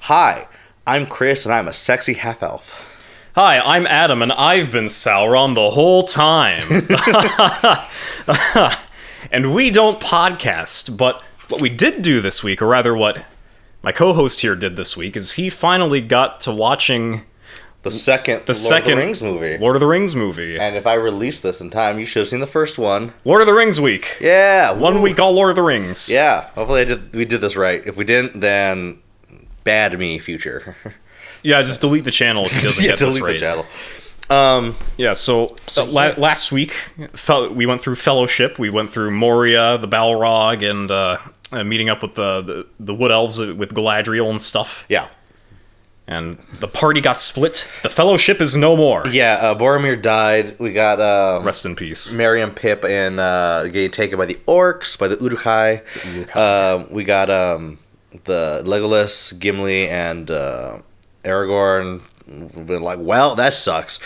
Hi, I'm Chris, and I'm a sexy half-elf. Hi, I'm Adam, and I've been Sauron the whole time. And we don't podcast, but what we did do this week, or rather what my co-host here did this week, is he finally got to watching the second Lord of the Rings movie. Lord of the Rings movie. And if I released this in time, you should have seen the first one. Lord of the Rings week. Yeah. 1 week all Lord of the Rings. Yeah. Hopefully we did this right. If we didn't, then bad me, future. Yeah, just delete the channel if he doesn't get this right. Delete the channel. So last week, we went through Fellowship. We went through Moria, the Balrog, and meeting up with the Wood Elves with Galadriel and stuff. Yeah. And the party got split. The Fellowship is no more. Yeah, Boromir died. We got... rest in peace. Merry and Pip and getting taken by the Orcs, by the Uruk-hai. We got the Legolas, Gimli, and Aragorn. Been like, well, that sucks.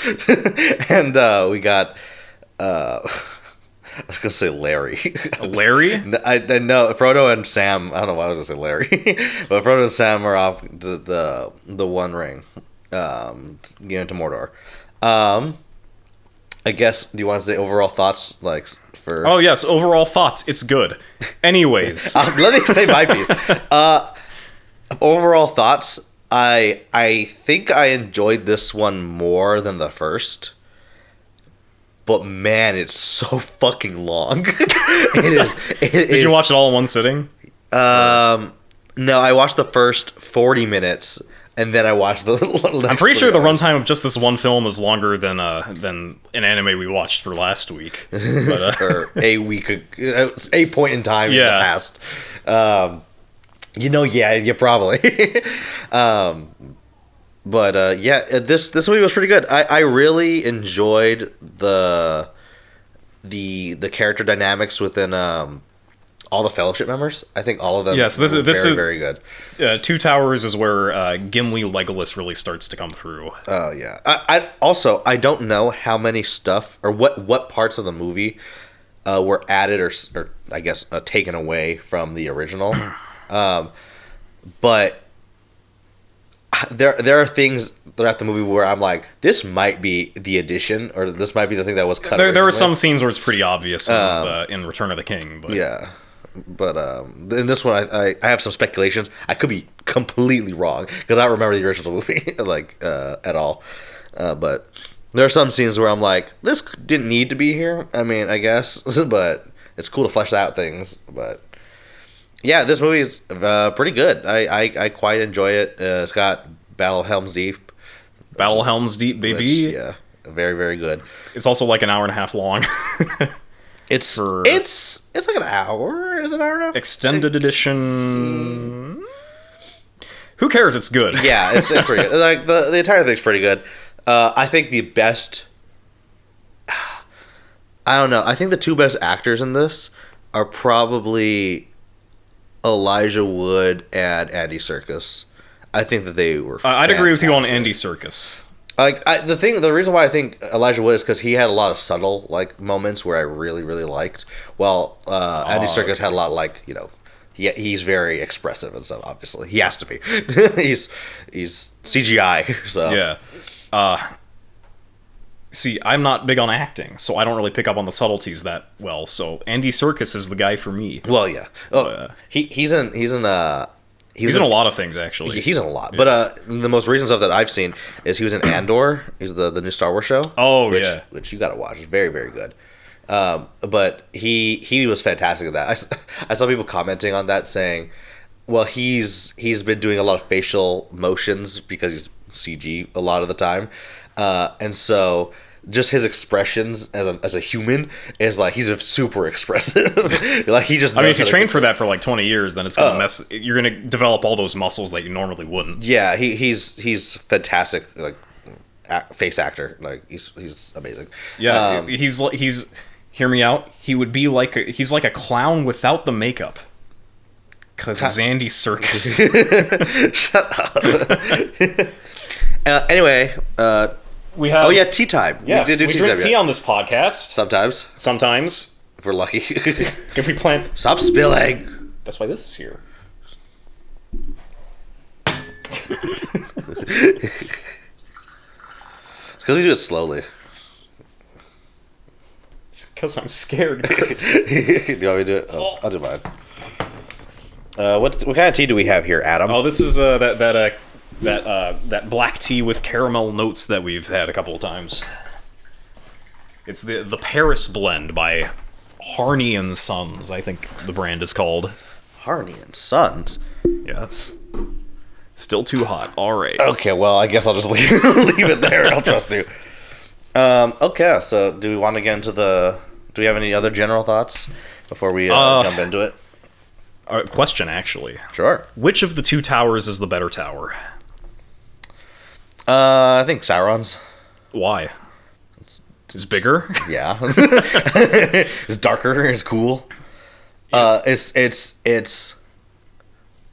And we got... I was going to say Larry. Larry? I know. Frodo and Sam. I don't know why I was going to say Larry. But Frodo and Sam are off to the One Ring. Getting to Mordor. I guess, do you want to say overall thoughts? For... Oh, yes. Overall thoughts. It's good. Anyways. Let me say my piece. Overall thoughts. I think I enjoyed this one more than the first. But man, it's so fucking long. Did you watch it all in one sitting? No, I watched the first 40 minutes, and then I watched the next I'm pretty sure the runtime of just this one film is longer than an anime we watched for last week. But, or a point in time in the past. Yeah, probably. But this movie was pretty good. I really enjoyed the character dynamics within all the Fellowship members. I think all of them. Yes, this is very good. Two Towers is where Gimli Legolas really starts to come through. Oh yeah. I don't know how many stuff or what parts of the movie were added or I guess taken away from the original, but. There are things throughout the movie where I'm like, this might be the addition, or this might be the thing that was cut. There are some scenes where it's pretty obvious in Return of the King. But. Yeah, but in this one, I have some speculations. I could be completely wrong because I don't remember the original movie at all. But there are some scenes where I'm like, this didn't need to be here. I mean, I guess, but it's cool to flesh out things. But. Yeah, this movie is pretty good. I quite enjoy it. It's got Battle of Helm's Deep. Battle of Helm's Deep, baby. Which, yeah, very, very good. It's also like an hour and a half long. It's like an hour. Is it an hour and a half? Extended edition. Who cares? It's good. Yeah, it's pretty good. Like the entire thing's pretty good. I think the best. I don't know. I think the two best actors in this are probably Elijah Wood and Andy Serkis. I think that they were I'd agree with you on Andy Serkis. The reason why I think Elijah Wood is because he had a lot of subtle moments where I really, really liked. Well, Andy Serkis had a lot he's very expressive and stuff. Obviously, he has to be. he's CGI. So yeah. See, I'm not big on acting, so I don't really pick up on the subtleties that well. So Andy Serkis is the guy for me. Well, yeah. Oh, he's in a lot of things actually. He's in a lot, but the most recent stuff that I've seen is he was in Andor. He's the new Star Wars show. Oh, which you got to watch. It's very, very good. But he was fantastic at that. I saw people commenting on that saying, well, he's been doing a lot of facial motions because he's CG a lot of the time. And so just his expressions as a human is he's super expressive. He just. I mean, if you train for that for 20 years, then it's gonna mess. You're gonna develop all those muscles that you normally wouldn't. Yeah, he's fantastic. Face actor. He's amazing. Yeah, he's. Hear me out. He would be he's like a clown without the makeup. Because he's Andy Serkis. Shut up. Anyway. We have. Oh yeah, TeaTime. Yes, we drink tea on this podcast. Sometimes, if we're lucky. If we plan. Stop spilling. That's why this is here. It's because we do it slowly. It's because I'm scared. Do you want me to do it? I'll do mine. What kind of tea do we have here, Adam? Oh, this is that black tea with caramel notes that we've had a couple of times. It's the Paris blend by Harney and Sons, I think the brand is called. Harney and Sons? Yes. Still too hot. All right. Okay, well, I guess I'll just leave it there. I'll trust you. Okay, so do we want to get into do we have any other general thoughts before we jump into it? Question, actually. Sure. Which of the two towers is the better tower? I think Sauron's. Why? It's bigger? Yeah. It's darker, it's cool. It's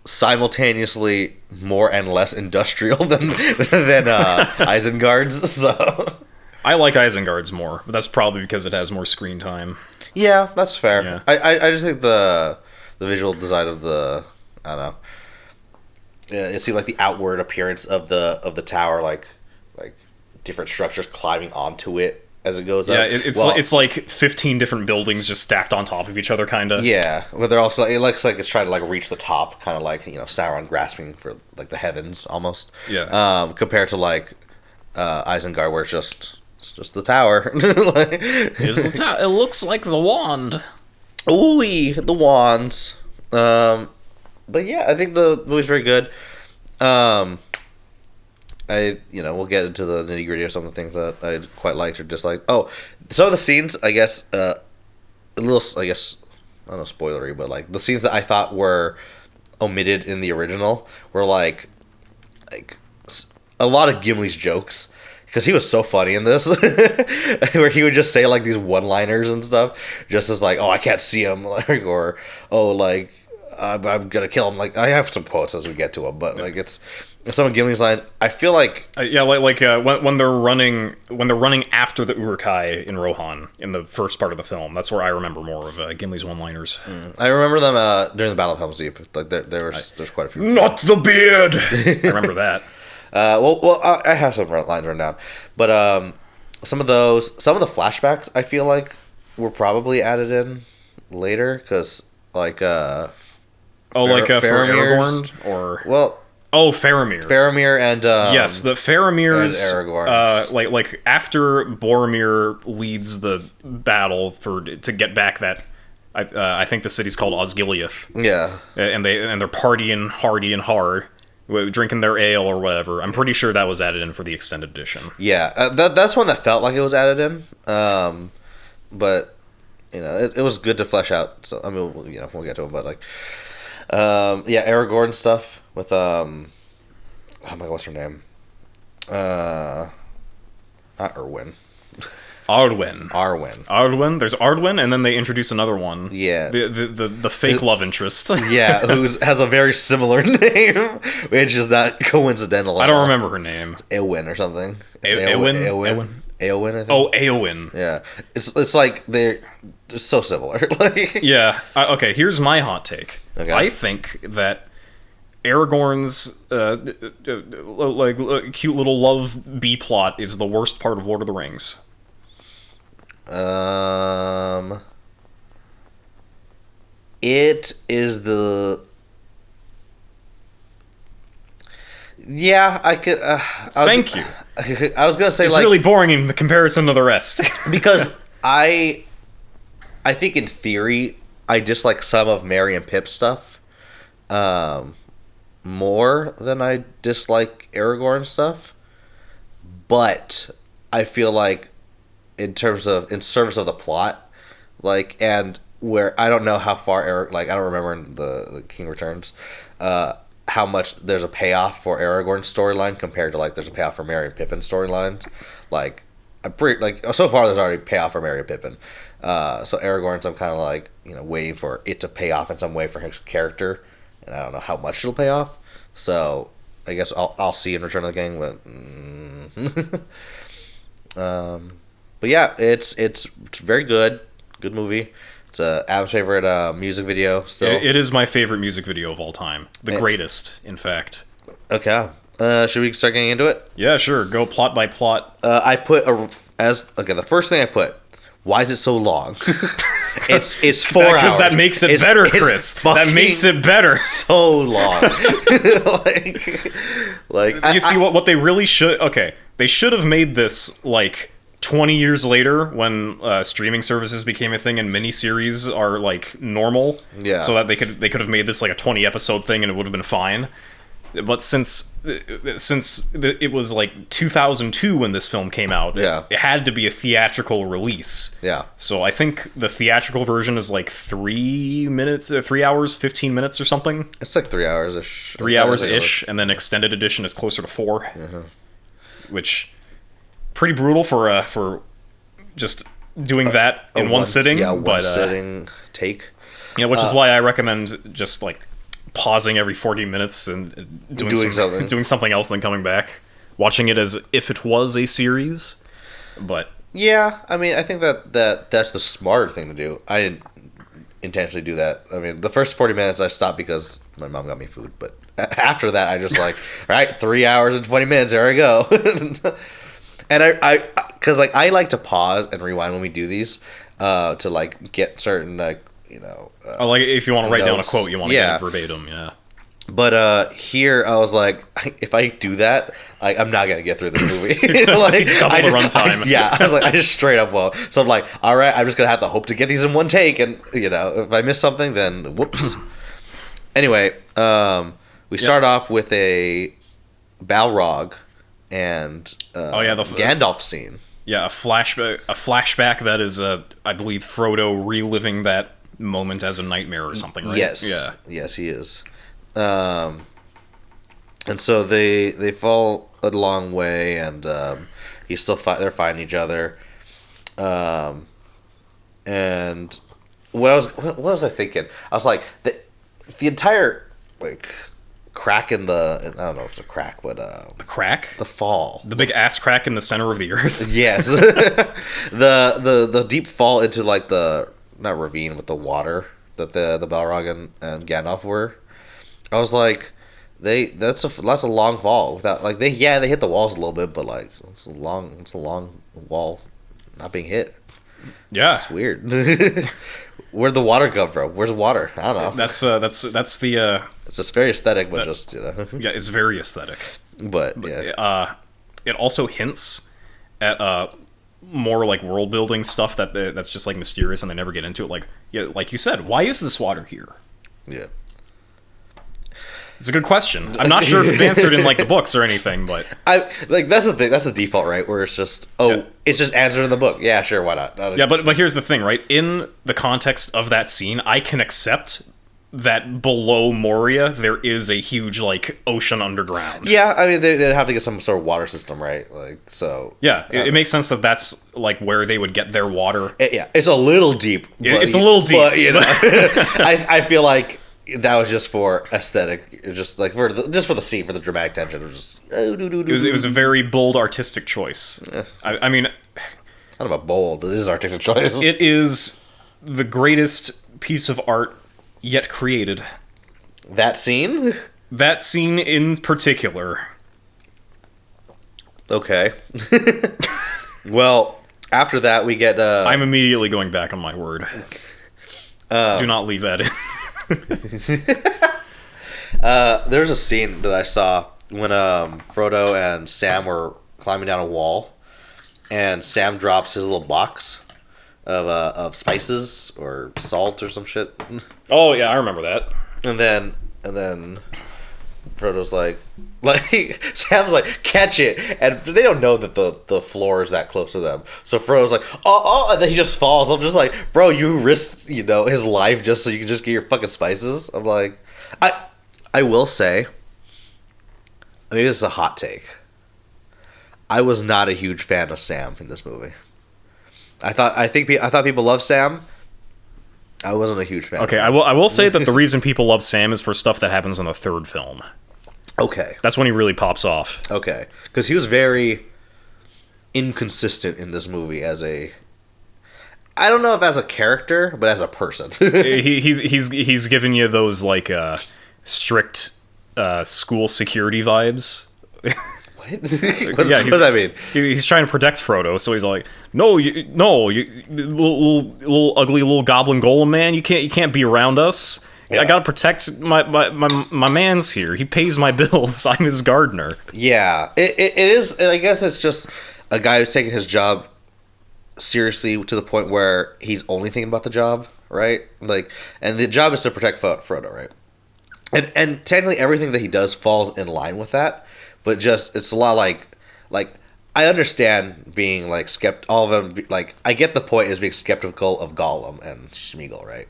simultaneously more and less industrial than Isengard's, so... I like Isengard's more, but that's probably because it has more screen time. Yeah, that's fair. Yeah. I just think the visual design of I don't know. Yeah, it seemed like the outward appearance of the tower, like different structures climbing onto it as it goes up. Yeah, it's like 15 different buildings just stacked on top of each other, kind of. Yeah, but they're also, it looks like it's trying to like reach the top, kind of like, Sauron grasping for like the heavens almost. Yeah. Compared to like Isengard, where it's just the tower. It looks like the wand. Ooh, the wands. But yeah, I think the movie's very good. We'll get into the nitty gritty of some of the things that I quite liked or disliked. Oh, some of the scenes, I guess, a little, I guess, I don't know, spoilery, but like the scenes that I thought were omitted in the original were like a lot of Gimli's jokes. Because he was so funny in this, where he would just say like these one-liners and stuff, just as like, "Oh, I can't see him," like, or "Oh, like I'm gonna kill him." Like, I have some quotes as we get to them, but like it's some of Gimli's lines. I feel like when they're running after the Uruk-hai in Rohan in the first part of the film, that's where I remember more of Gimli's one-liners. I remember them during the Battle of Helm's Deep. Like there's quite a few. Not the beard. I remember that. I have some lines written down, but some of the flashbacks I feel like were probably added in later because like for Aragorn or Faramir and yes, the Faramir's and Aragorn. Like after Boromir leads the battle to get back that. I think the city's called Osgiliath. Yeah, and they're partying hardy and hard. Drinking their ale or whatever. I'm pretty sure that was added in for the extended edition. Yeah, that's one that felt like it was added in. But it was good to flesh out. So I mean, we'll get to it. But like, Aragorn stuff with oh my God, what's her name? Not Erwin. Arwen. There's Arwen, and then they introduce another one. Yeah. The fake love interest. Yeah, who has a very similar name, which is not coincidental. I don't remember her name. It's Eowyn or something. Eowyn, I think. Oh, Eowyn. Yeah. It's like they're just so similar. Like. Yeah. Okay, here's my hot take. Okay. I think that Aragorn's cute little love B plot is the worst part of Lord of the Rings. It is the... Yeah, I could... Thank you. I was gonna say, it's really boring in comparison to the rest. Because I think in theory, I dislike some of Merry and Pip's stuff more than I dislike Aragorn's stuff. But I feel like in service of the plot, like, and where I don't know how far I don't remember in the King Returns, how much there's a payoff for Aragorn's storyline compared to like there's a payoff for Merry and Pippin's storylines. Like, I'm pretty so far there's already payoff for Merry and Pippin. So Aragorn's I'm kind of like waiting for it to pay off in some way for his character, and I don't know how much it'll pay off. So I guess I'll see in Return of the King, but. But yeah, it's very good movie. It's Adam's favorite music video. Still, it is my favorite music video of all time. The greatest, in fact. Okay, Should we start getting into it? Yeah, sure. Go plot by plot. I put the first thing I put. Why is it so long? It's 4 hours. Because that makes it better, Chris. That makes it better. So long. You see what they really should. Okay, they should have made this like 20 years later when streaming services became a thing and miniseries are like normal. Yeah. So that they could have made this like a 20 episode thing and it would have been fine. But since it was like 2002 when this film came out, it had to be a theatrical release. Yeah. So I think the theatrical version is like 3 hours, 15 minutes or something. It's like 3 hours-ish. 3 hours-ish, and then extended edition is closer to 4. Mm-hmm. Which, pretty brutal for just doing that in one sitting. Yeah, one sitting take. Yeah, which is why I recommend just like pausing every 40 minutes and doing something else and then coming back, watching it as if it was a series. But yeah, I mean, I think that's the smarter thing to do. I didn't intentionally do that. I mean, the first 40 minutes I stopped because my mom got me food, but after that I just like, all right, 3 hours and 20 minutes, there I go. And I because like I like to pause and rewind when we do these to like get certain like, you know, like if you want to write down a quote, you want to get it verbatim. Yeah. But here I was like, if I do that, I'm not gonna get through this movie. Like double the runtime. I was like, I just straight up won't. So I'm like, all right, I'm just gonna have to hope to get these in one take, and you know, if I miss something, then whoops. Anyway, we start off with a Balrog and Gandalf scene. Yeah, a flashback that is I believe Frodo reliving that moment as a nightmare or something, right? Yes. Yeah. Yes, he is. And so they fall a long way, and they're fighting each other. And what was I thinking? I was like, the entire like crack in the, I don't know if it's a crack, but the crack, the fall, the big ass crack in the center of the earth. Yes. the deep fall into like the, not ravine, but the water that the Balrog and Gandalf were. I was like, that's a long fall without like they hit the walls a little bit, but like it's a long wall not being hit. Yeah, it's weird. Where'd the water come from? Where's water? I don't know. That's the. It's just very aesthetic, but just, you know. Yeah, it's very aesthetic. But yeah. It also hints at more like world building stuff that's just like mysterious and they never get into it. Like you said, why is this water here? Yeah. It's a good question. I'm not sure if it's answered in like the books or anything, but that's the thing. That's the default, right? Where it's just it's just answered in the book. Yeah, sure, why not? Yeah, but here's the thing, right? In the context of that scene, I can accept that below Moria there is a huge like ocean underground. Yeah, I mean they'd have to get some sort of water system, right? Like so. Yeah, it makes sense that that's like where they would get their water. It's a little deep. It's a little deep, but, you know, I feel like that was just for aesthetic, just like for the scene, for the dramatic tension. It was just it was a very bold artistic choice. Yes. I mean, not about bold, but it is artistic choice. It is the greatest piece of art yet created. That scene in particular. Okay. Well, after that we get. I'm immediately going back on my word. Do not leave that in. There's a scene that I saw when Frodo and Sam were climbing down a wall, and Sam drops his little box of spices or salt or some shit. Oh yeah, I remember that. And then Frodo's like Sam's like, catch it, and they don't know that the floor is that close to them. So Frodo's like, oh, and then he just falls. I'm just like, bro, you risked, you know, his life just so you can just get your fucking spices. I'm like, I will say, maybe this is a hot take. I was not a huge fan of Sam in this movie. I thought people love Sam. I wasn't a huge fan. Okay, I will say that the reason people love Sam is for stuff that happens in the third film. Okay. That's when he really pops off. Okay. Because he was very inconsistent in this movie as a... I don't know if as a character, but as a person. he's giving you those, like, strict school security vibes. What? What does that mean? He's trying to protect Frodo, so he's like, "No, you, little ugly little goblin golem man, you can't be around us. Yeah. I gotta protect my man's here. He pays my bills. I'm his gardener." Yeah, it is, and I guess it's just a guy who's taking his job seriously to the point where he's only thinking about the job, right? Like, and the job is to protect Frodo, right? And technically everything that he does falls in line with that, but just it's a lot like I understand being like all of them, like I get the point is being skeptical of Gollum and Smeagol, right?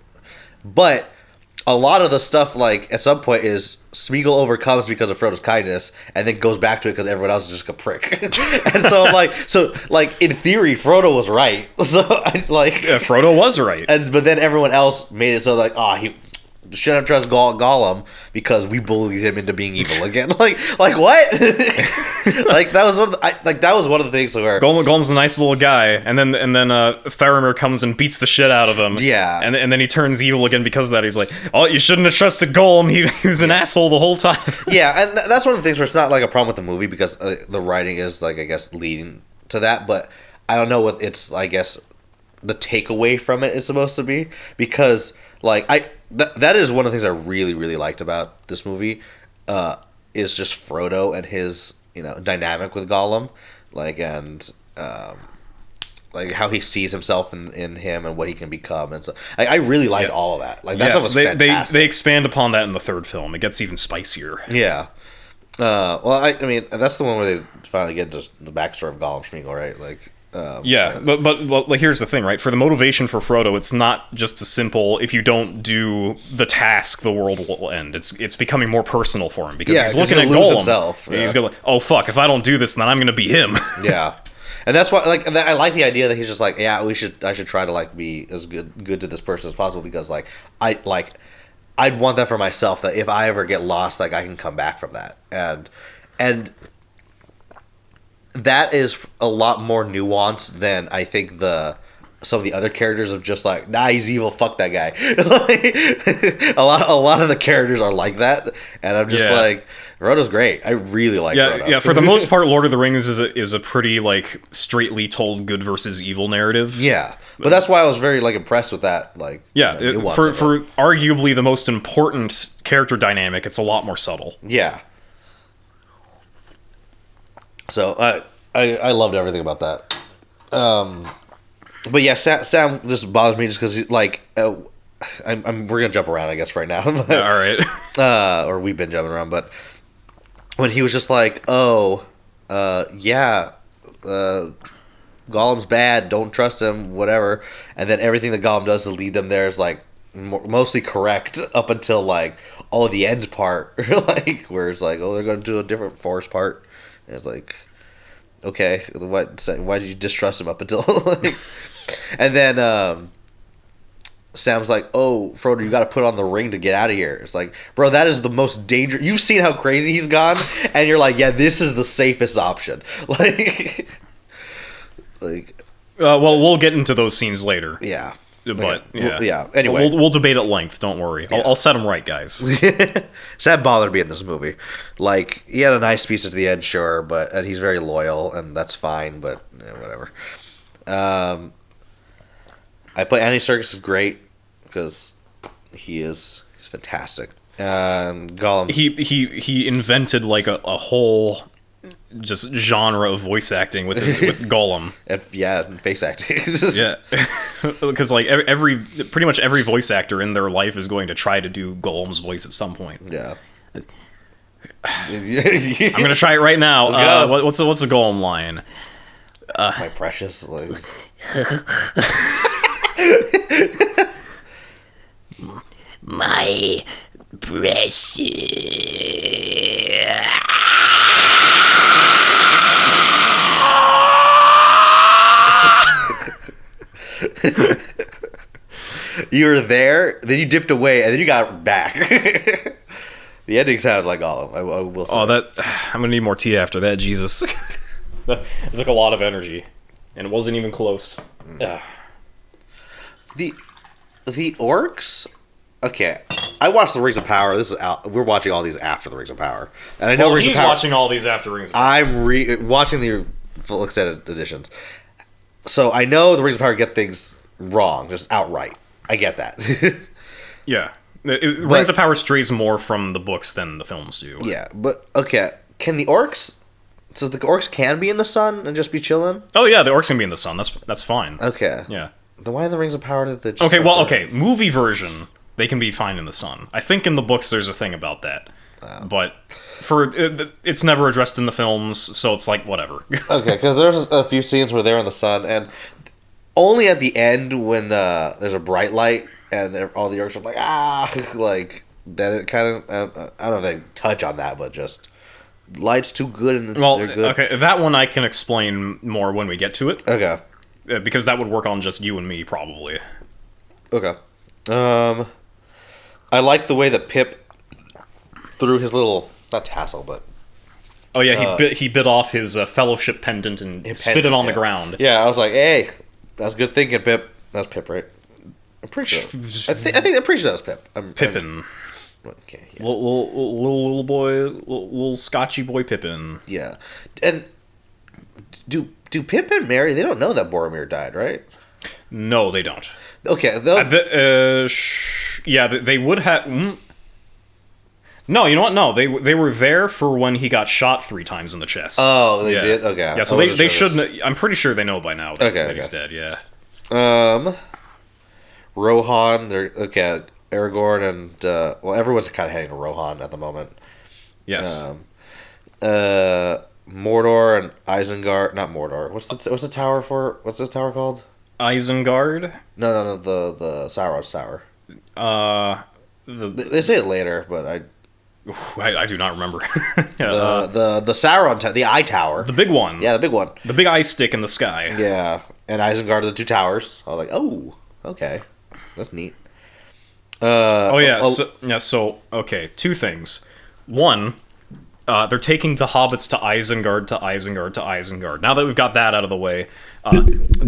But a lot of the stuff, like, at some point is Smeagol overcomes because of Frodo's kindness and then goes back to it because everyone else is just a prick. And so I'm like, in theory, Frodo was right. So, Frodo was right. But then everyone else made it so, like, he shouldn't trust Gollum because we bullied him into being evil again. like what? Like that was one of the things where Gollum's a nice little guy, and then Faramir comes and beats the shit out of him. Yeah, and then he turns evil again because of that. He's like, "Oh, you shouldn't have trusted Gollum. He was an asshole the whole time." Yeah, and that's one of the things where it's not like a problem with the movie because the writing is like I guess leading to that, but I don't know what it's I guess the takeaway from it is supposed to be because like that is one of the things I really, really liked about this movie, is just Frodo and his, dynamic with Gollum, like, and, like, how he sees himself in him and what he can become, and so, I really liked all of that. Like, that's fantastic. They expand upon that in the third film. It gets even spicier. Yeah. Well, I mean, that's the one where they finally get just the backstory of Gollum Smeagol, right? Like, but like, here's the thing, right? For the motivation for Frodo, it's not just a simple, if you don't do the task, the world will end. It's becoming more personal for him because he's looking at Gollum. Himself. Yeah. He's going, oh fuck, if I don't do this, then I'm going to be him. Yeah. And that's why, like, I like the idea that he's just like, yeah, I should try to like be as good to this person as possible because like I'd want that for myself, that if I ever get lost, like I can come back from that, and that is a lot more nuanced than I think some of the other characters of just like, nah, he's evil, fuck that guy. Like, a lot of the characters are like that, and I'm just like, Frodo's great. I really like Frodo. Yeah, for the most part, Lord of the Rings is a pretty like straightly told good versus evil narrative. Yeah, but that's why I was very like impressed with that. Like, for arguably the most important character dynamic, it's a lot more subtle. Yeah. So I loved everything about that. But yeah, Sam just bothers me just because like we're gonna jump around I guess right now. But, all right. Or we've been jumping around, but when he was just like, Gollum's bad, don't trust him, whatever, and then everything that Gollum does to lead them there is like mostly correct up until like the end part, like where it's like, they're going to do a different forest part. And it's like, okay, why did you distrust him up until like, and then Sam's like, oh, Frodo, you got to put on the ring to get out of here. It's like, bro, that is the most dangerous. You've seen how crazy he's gone, and you're like, yeah, this is the safest option. Like, well, we'll get into those scenes later. Yeah. But Anyway, we'll debate at length. Don't worry. Yeah. I'll set them right, guys. Sam bothered me in this movie. Like, he had a nice speech at the end, sure, and he's very loyal, and that's fine. But whatever. I play Andy Serkis is great because he's fantastic. And Gollum, he invented like a whole just genre of voice acting with Gollum. And face acting. Yeah, because like pretty much every voice actor in their life is going to try to do Gollum's voice at some point. Yeah. I'm gonna try it right now. What's the Gollum line? My precious. Like... My precious. You were there, then you dipped away, and then you got back. The ending sounded like Gollum. I will say. Oh, I'm gonna need more tea after that. Jesus, it took a lot of energy, and it wasn't even close. The orcs. Okay, I watched the Rings of Power. This is out. We're watching all these after the Rings of Power, and I know Rings he's of Power, watching all these after Rings of Power. I'm watching the full extended editions, so I know the Rings of Power get things wrong, just outright. I get that. Yeah. Rings of Power strays more from the books than the films do. Yeah, but okay. Can the orcs? So the orcs can be in the sun and just be chilling? Oh yeah, the orcs can be in the sun. That's fine. Okay. Yeah. Then why in the Rings of Power did they just movie version, they can be fine in the sun. I think in the books there's a thing about that. But it's never addressed in the films, so it's like whatever. Okay, because there's a few scenes where they're in the sun, and only at the end when there's a bright light and all the orcs are like, like, then it kind of, I don't know if they touch on that, but just, light's too good and they're good. Okay, that one I can explain more when we get to it. Okay. Because that would work on just you and me, probably. Okay. I like the way that Pip threw his little, not tassel, but... Oh yeah, he bit off his fellowship pendant and spit it on the ground. Yeah, I was like, hey, that's good thinking, Pip. That's Pip, right? I'm pretty sure. I'm pretty sure that was Pip. Pippin. Okay. Yeah. Little boy, little Scotchy boy Pippin. Yeah, and do Pip and Merry? They don't know that Boromir died, right? No, they don't. Okay. Yeah, they would have. No, you know what? No, they were there for when he got shot 3 times in the chest. Oh, they did. Okay. Yeah, so they shouldn't. I'm pretty sure they know by now that he's dead. Yeah. Rohan. They're okay. Aragorn and everyone's kind of heading to Rohan at the moment. Yes. Mordor and Isengard. Not Mordor. What's the tower for? What's the tower called? Isengard. No. The Sauron's tower. They say it later, but I do not remember. The Sauron the Eye Tower. The big one. Yeah, the big one. The big eye stick in the sky. Yeah, and Isengard are the 2 towers. I was like, oh, okay, that's neat. So okay, 2 things. One, they're taking the hobbits to Isengard. Now that we've got that out of the way,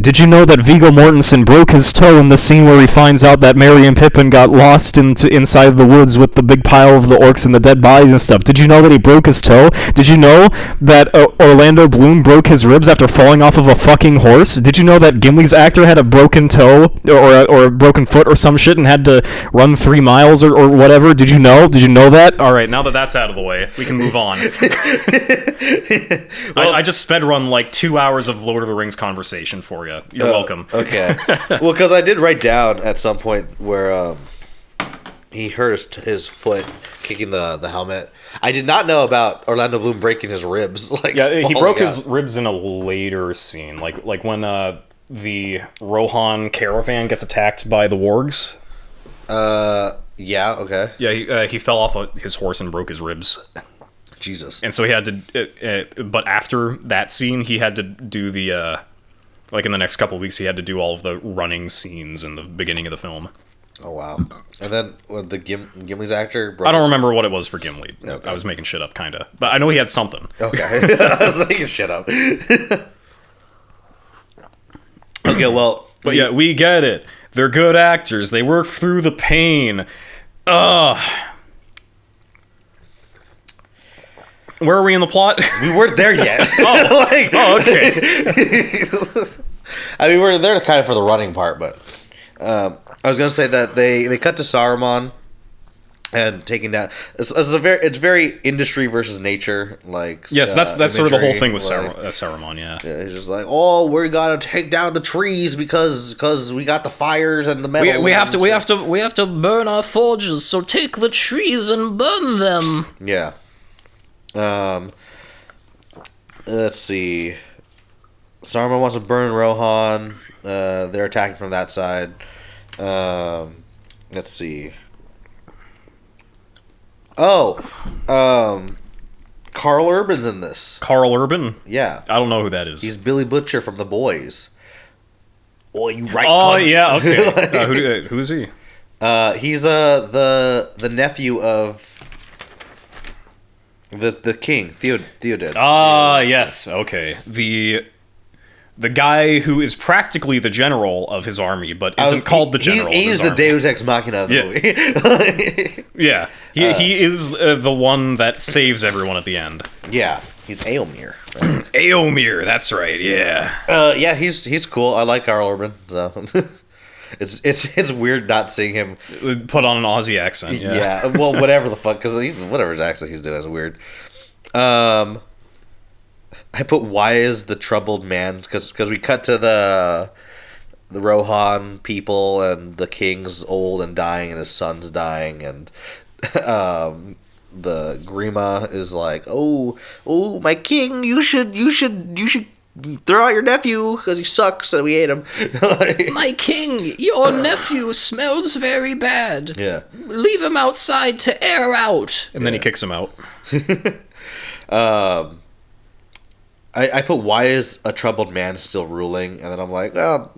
did you know that Viggo Mortensen broke his toe in the scene where he finds out that Merry and Pippin got lost inside the woods with the big pile of the orcs and the dead bodies and stuff? Did you know that he broke his toe? Did you know that Orlando Bloom broke his ribs after falling off of a fucking horse? Did you know that Gimli's actor had a broken toe or a broken foot or some shit and had to run 3 miles or whatever? Did you know? Did you know that? All right, now that that's out of the way, we can move on. I just sped run like 2 hours of Lord of the Rings conversation for you. You're welcome. Okay. Well, because I did write down at some point where he hurt his foot kicking the helmet. I did not know about Orlando Bloom breaking his ribs. He broke his ribs in a later scene, like when the Rohan caravan gets attacked by the wargs. Yeah. Okay. Yeah. He fell off his horse and broke his ribs. Jesus. And so he had to, but after that scene, he had to do the, in the next couple of weeks, he had to do all of the running scenes in the beginning of the film. Oh, wow. And then the Gimli's actor... I don't remember what it was for Gimli. Okay. I was making shit up, kind of. But I know he had something. Okay. I was making shit up. Okay, well... But yeah, we get it. They're good actors. They work through the pain. Where are we in the plot? We weren't there yet. Okay. I mean, we're there kind of for the running part, but I was going to say that they cut to Saruman and taking down. It's very industry versus nature. Yes, that's sort of the whole thing with Saruman. Yeah, it's just like, oh, we got to take down the trees because we got the fires and the metal. We have to burn our forges. So take the trees and burn them. Yeah. Let's see. Saruman wants to burn Rohan. They're attacking from that side. Let's see. Karl Urban's in this. Karl Urban? Yeah. I don't know who that is. He's Billy Butcher from The Boys. Oh, you right? Oh, cunt. Yeah. Okay. Who is he? He's the nephew of the king, Theoden. Yes. Okay. the guy who is practically the general of his army, but isn't called the general. He's the Deus Ex Machina of the movie. Yeah, he is the one that saves everyone at the end. Yeah, he's Eowyn. Right? Eowyn, that's right. Yeah. Yeah, he's cool. I like Karl Urban. So it's weird not seeing him Put on an Aussie accent. Yeah. Well, whatever the fuck, because whatever his accent he's doing is weird. I put why is the troubled man because we cut to the Rohan people and the king's old and dying and his son's dying and the Grima is like, oh my king, you should throw out your nephew because he sucks and we hate him. Like, My king, your nephew smells very bad. yeah. Leave him outside to air out. And then he kicks him out. I put why is a troubled man still ruling, and then I'm like, oh,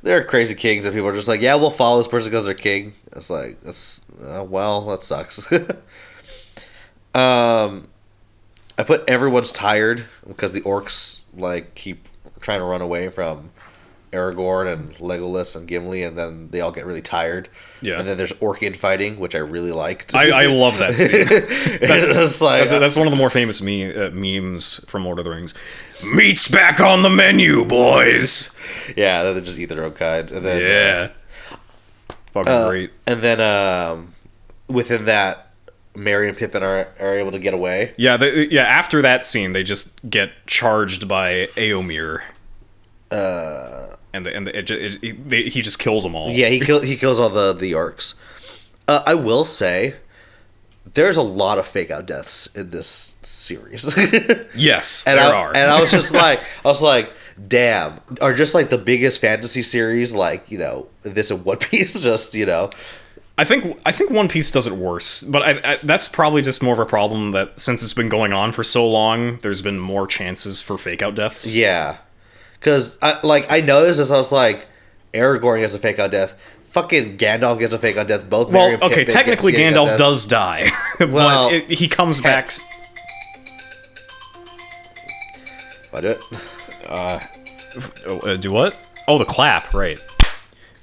there are crazy kings, and people are just like, yeah, we'll follow this person because they're king. It's like, well, that sucks. I put everyone's tired because the orcs like keep trying to run away from Aragorn and Legolas and Gimli, and then they all get really tired. Yeah. And then there's orc infighting, which I really liked. I love that scene. That's one of the more famous memes from Lord of the Rings. Meat's back on the menu, boys. Yeah, they just eat their own kind. And then, Yeah. Fucking great. And then within that, Merry and Pippin are able to get away. Yeah, after that scene, they just get charged by Eowyn. He just kills them all. Yeah, he kills all the orcs. I will say, there's a lot of fake out deaths in this series. Yes, and there are. And I was like, damn, are just like the biggest fantasy series, like, this in One Piece, just, I think One Piece does it worse, but I that's probably just more of a problem that since it's been going on for so long, there's been more chances for fake out deaths. Yeah. Because, I noticed this, I was like, Aragorn gets a fake out death. Fucking Gandalf gets a fake out death. Both Merry and okay, Pippin technically get Gandalf does die. Well, but he comes back... I do it. Do what? Oh, the clap, right.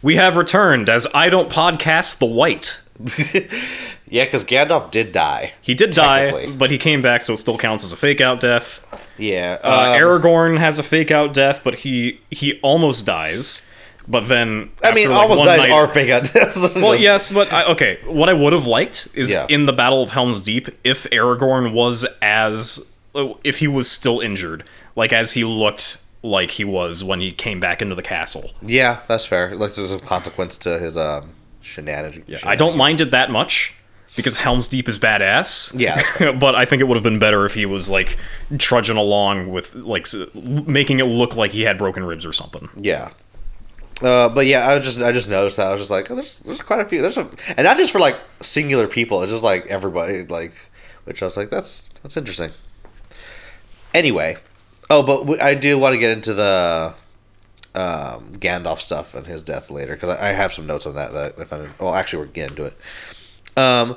We have returned as I don't podcast the White. Yeah, because Gandalf did die. He did die, but he came back, so it still counts as a fake out death. Yeah. Aragorn has a fake out death, but he almost dies. But then, almost dies are fake out deaths. Well, yes, but okay. What I would have liked is in the Battle of Helm's Deep, if Aragorn was if he was still injured, like as he looked like he was when he came back into the castle. Yeah, that's fair. Like there's a consequence to his shenanigans. Yeah, I don't mind it that much. Because Helm's Deep is badass. Yeah. But I think it would have been better if he was, like, trudging along with, like, making it look like he had broken ribs or something. Yeah. But yeah, I just noticed that. I was just like, oh, there's quite a few. And not just for, like, singular people. It's just, like, everybody, like, which I was like, that's interesting. Anyway. Oh, but I do want to get into the Gandalf stuff and his death later. Because I have some notes on that if I'm... Well, actually, we're getting to it. I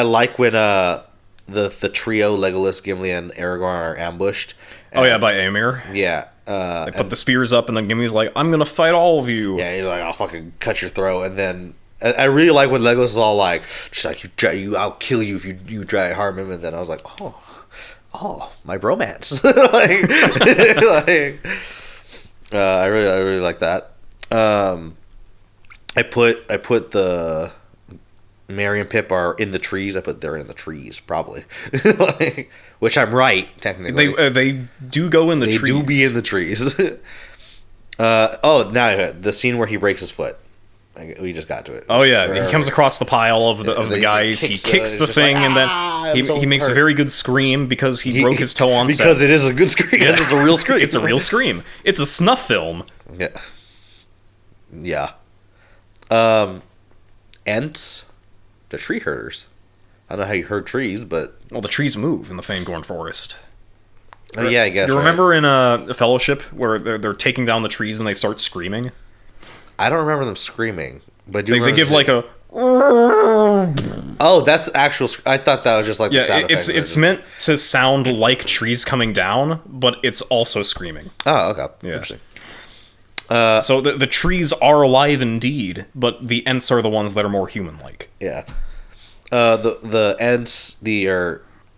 like when the trio Legolas, Gimli, and Aragorn are ambushed. And, by Éomer. Yeah. They put the spears up, and then Gimli's like, "I'm gonna fight all of you." Yeah, he's like, "I'll fucking cut your throat." And then I really like when Legolas is all like, "She's like, I'll kill you if you try to harm him." And then I was like, "Oh, my bromance." I really like that. I put the Merry and Pip are in the trees. I put they're in the trees, probably. Which I'm right, technically. They do go in the trees. They do be in the trees. Now the scene where he breaks his foot. We just got to it. Oh yeah, he comes across the pile of the guys. He kicks the thing, like, and then he makes a very good scream because he broke his toe on set. Because it is a good scream. Yeah. It's a real scream. It's a real scream. It's a snuff film. Yeah. Yeah. Ents. The tree herders. I don't know how you herd trees, but... Well, the trees move in the Fangorn Forest. Oh, yeah, I guess. You remember in a Fellowship where they're taking down the trees and they start screaming? I don't remember them screaming, but they give like a... Oh, that's actual. I thought that was just like the Yeah, sound effects. it's meant to sound like trees coming down, but it's also screaming. Oh, okay. Yeah. Interesting. So the trees are alive indeed, but the Ents are the ones that are more human-like. Yeah. The Ents,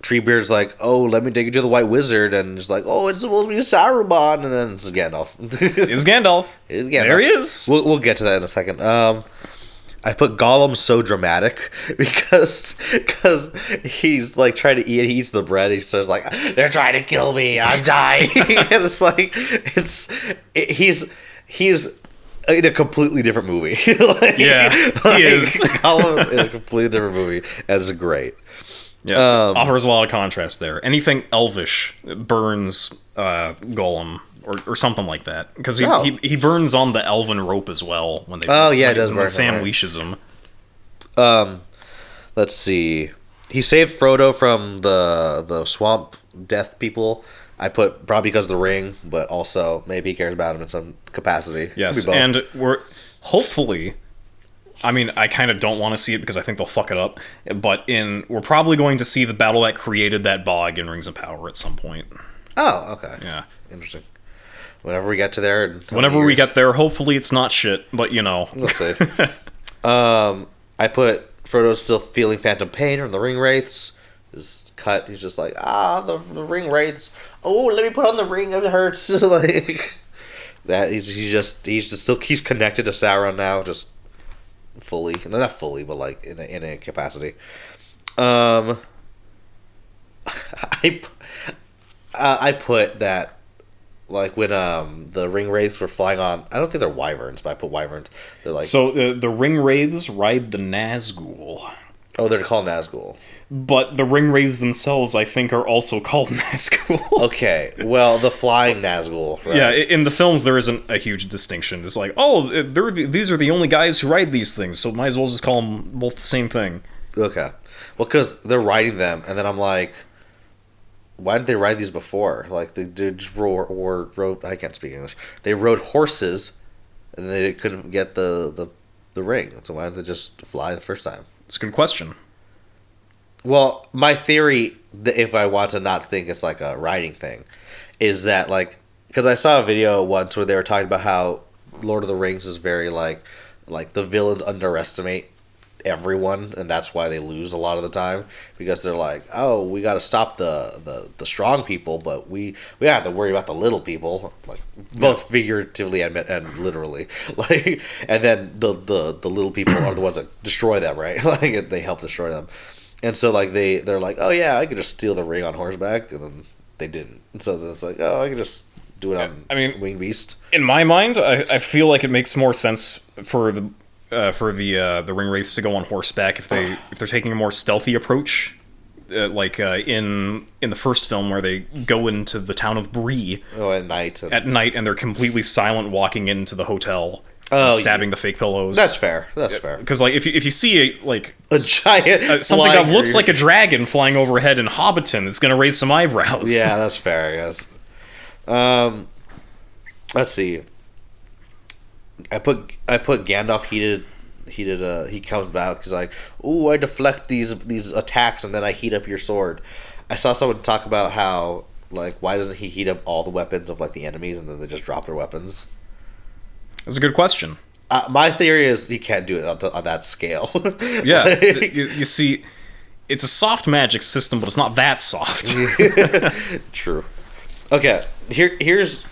Treebeard's like, oh, let me take you to the White Wizard, and it's like, oh, it's supposed to be Saruman, and then it's Gandalf. It's Gandalf. It's Gandalf. There he is. We'll get to that in a second. I put Gollum so dramatic because he's like trying to eat. He eats the bread. He starts like, they're trying to kill me. I'm dying. And it's like he's in a completely different movie. Yeah, he is. Gollum's in a completely different movie, and it's great. Yeah, offers a lot of contrast there. Anything elvish burns Gollum or something like that, because he burns on the elven rope as well when they. Oh yeah, it does burn. When Sam leashes him. Let's see. He saved Frodo from the swamp death people. I put probably because of the ring, but also maybe he cares about him in some capacity. Yes, and we're hopefully. I mean, I kind of don't want to see it because I think they'll fuck it up. But we're probably going to see the battle that created that bog in Rings of Power at some point. Oh, okay. Yeah, interesting. Whenever we get to there. Whenever we get there, hopefully it's not shit. But we'll see. I put Frodo's still feeling phantom pain from the ring wraiths. His cut. He's just like, the ring wraiths. Oh, let me put on the ring. It hurts. Like that. He's connected to Sauron now. Just. Fully, not fully, but like in a capacity. I put that like when the ring wraiths were flying on. I don't think they're wyverns, but I put wyverns. They're like the ring wraiths ride the Nazgul. Oh, they're called Nazgul. But the ring wraiths themselves, I think, are also called Nazgul. Okay, well, the flying Nazgul. Right? Yeah, in the films, there isn't a huge distinction. It's like, oh, these are the only guys who ride these things, so might as well just call them both the same thing. Okay. Well, because they're riding them, and then I'm like, why didn't they ride these before? Like, they just rode, I can't speak English. They rode horses, and they couldn't get the ring. So why didn't they just fly the first time? It's a good question. Well, my theory, if I want to not think it's like a writing thing, is that like, because I saw a video once where they were talking about how Lord of the Rings is very like the villains underestimate everyone, and that's why they lose a lot of the time, because they're like, oh, we got to stop the strong people, but we don't have to worry about the little people, like both figuratively and literally, like, and then the little people are the ones that destroy them, right? Like they help destroy them. And so, like, they're like, oh, yeah, I could just steal the ring on horseback. And then they didn't. And so it's like, oh, I could just do it on winged beast. In my mind, I feel like it makes more sense for the ring wraiths to go on horseback if they're taking a more stealthy approach. Like in the first film where they go into the town of Bree. Oh, at night. And they're completely silent walking into the hotel. Stabbing the fake pillows. That's fair. Fair. Because like if you see a giant something that looks like a dragon flying overhead in Hobbiton, it's gonna raise some eyebrows. Yeah, that's fair. I guess. Let's see. I put Gandalf heated. He comes back. He's like, "Ooh, I deflect these attacks, and then I heat up your sword." I saw someone talk about how like why doesn't he heat up all the weapons of like the enemies, and then they just drop their weapons. That's a good question. My theory is he can't do it on that scale. Yeah, you see, it's a soft magic system, but it's not that soft. True. Okay, here's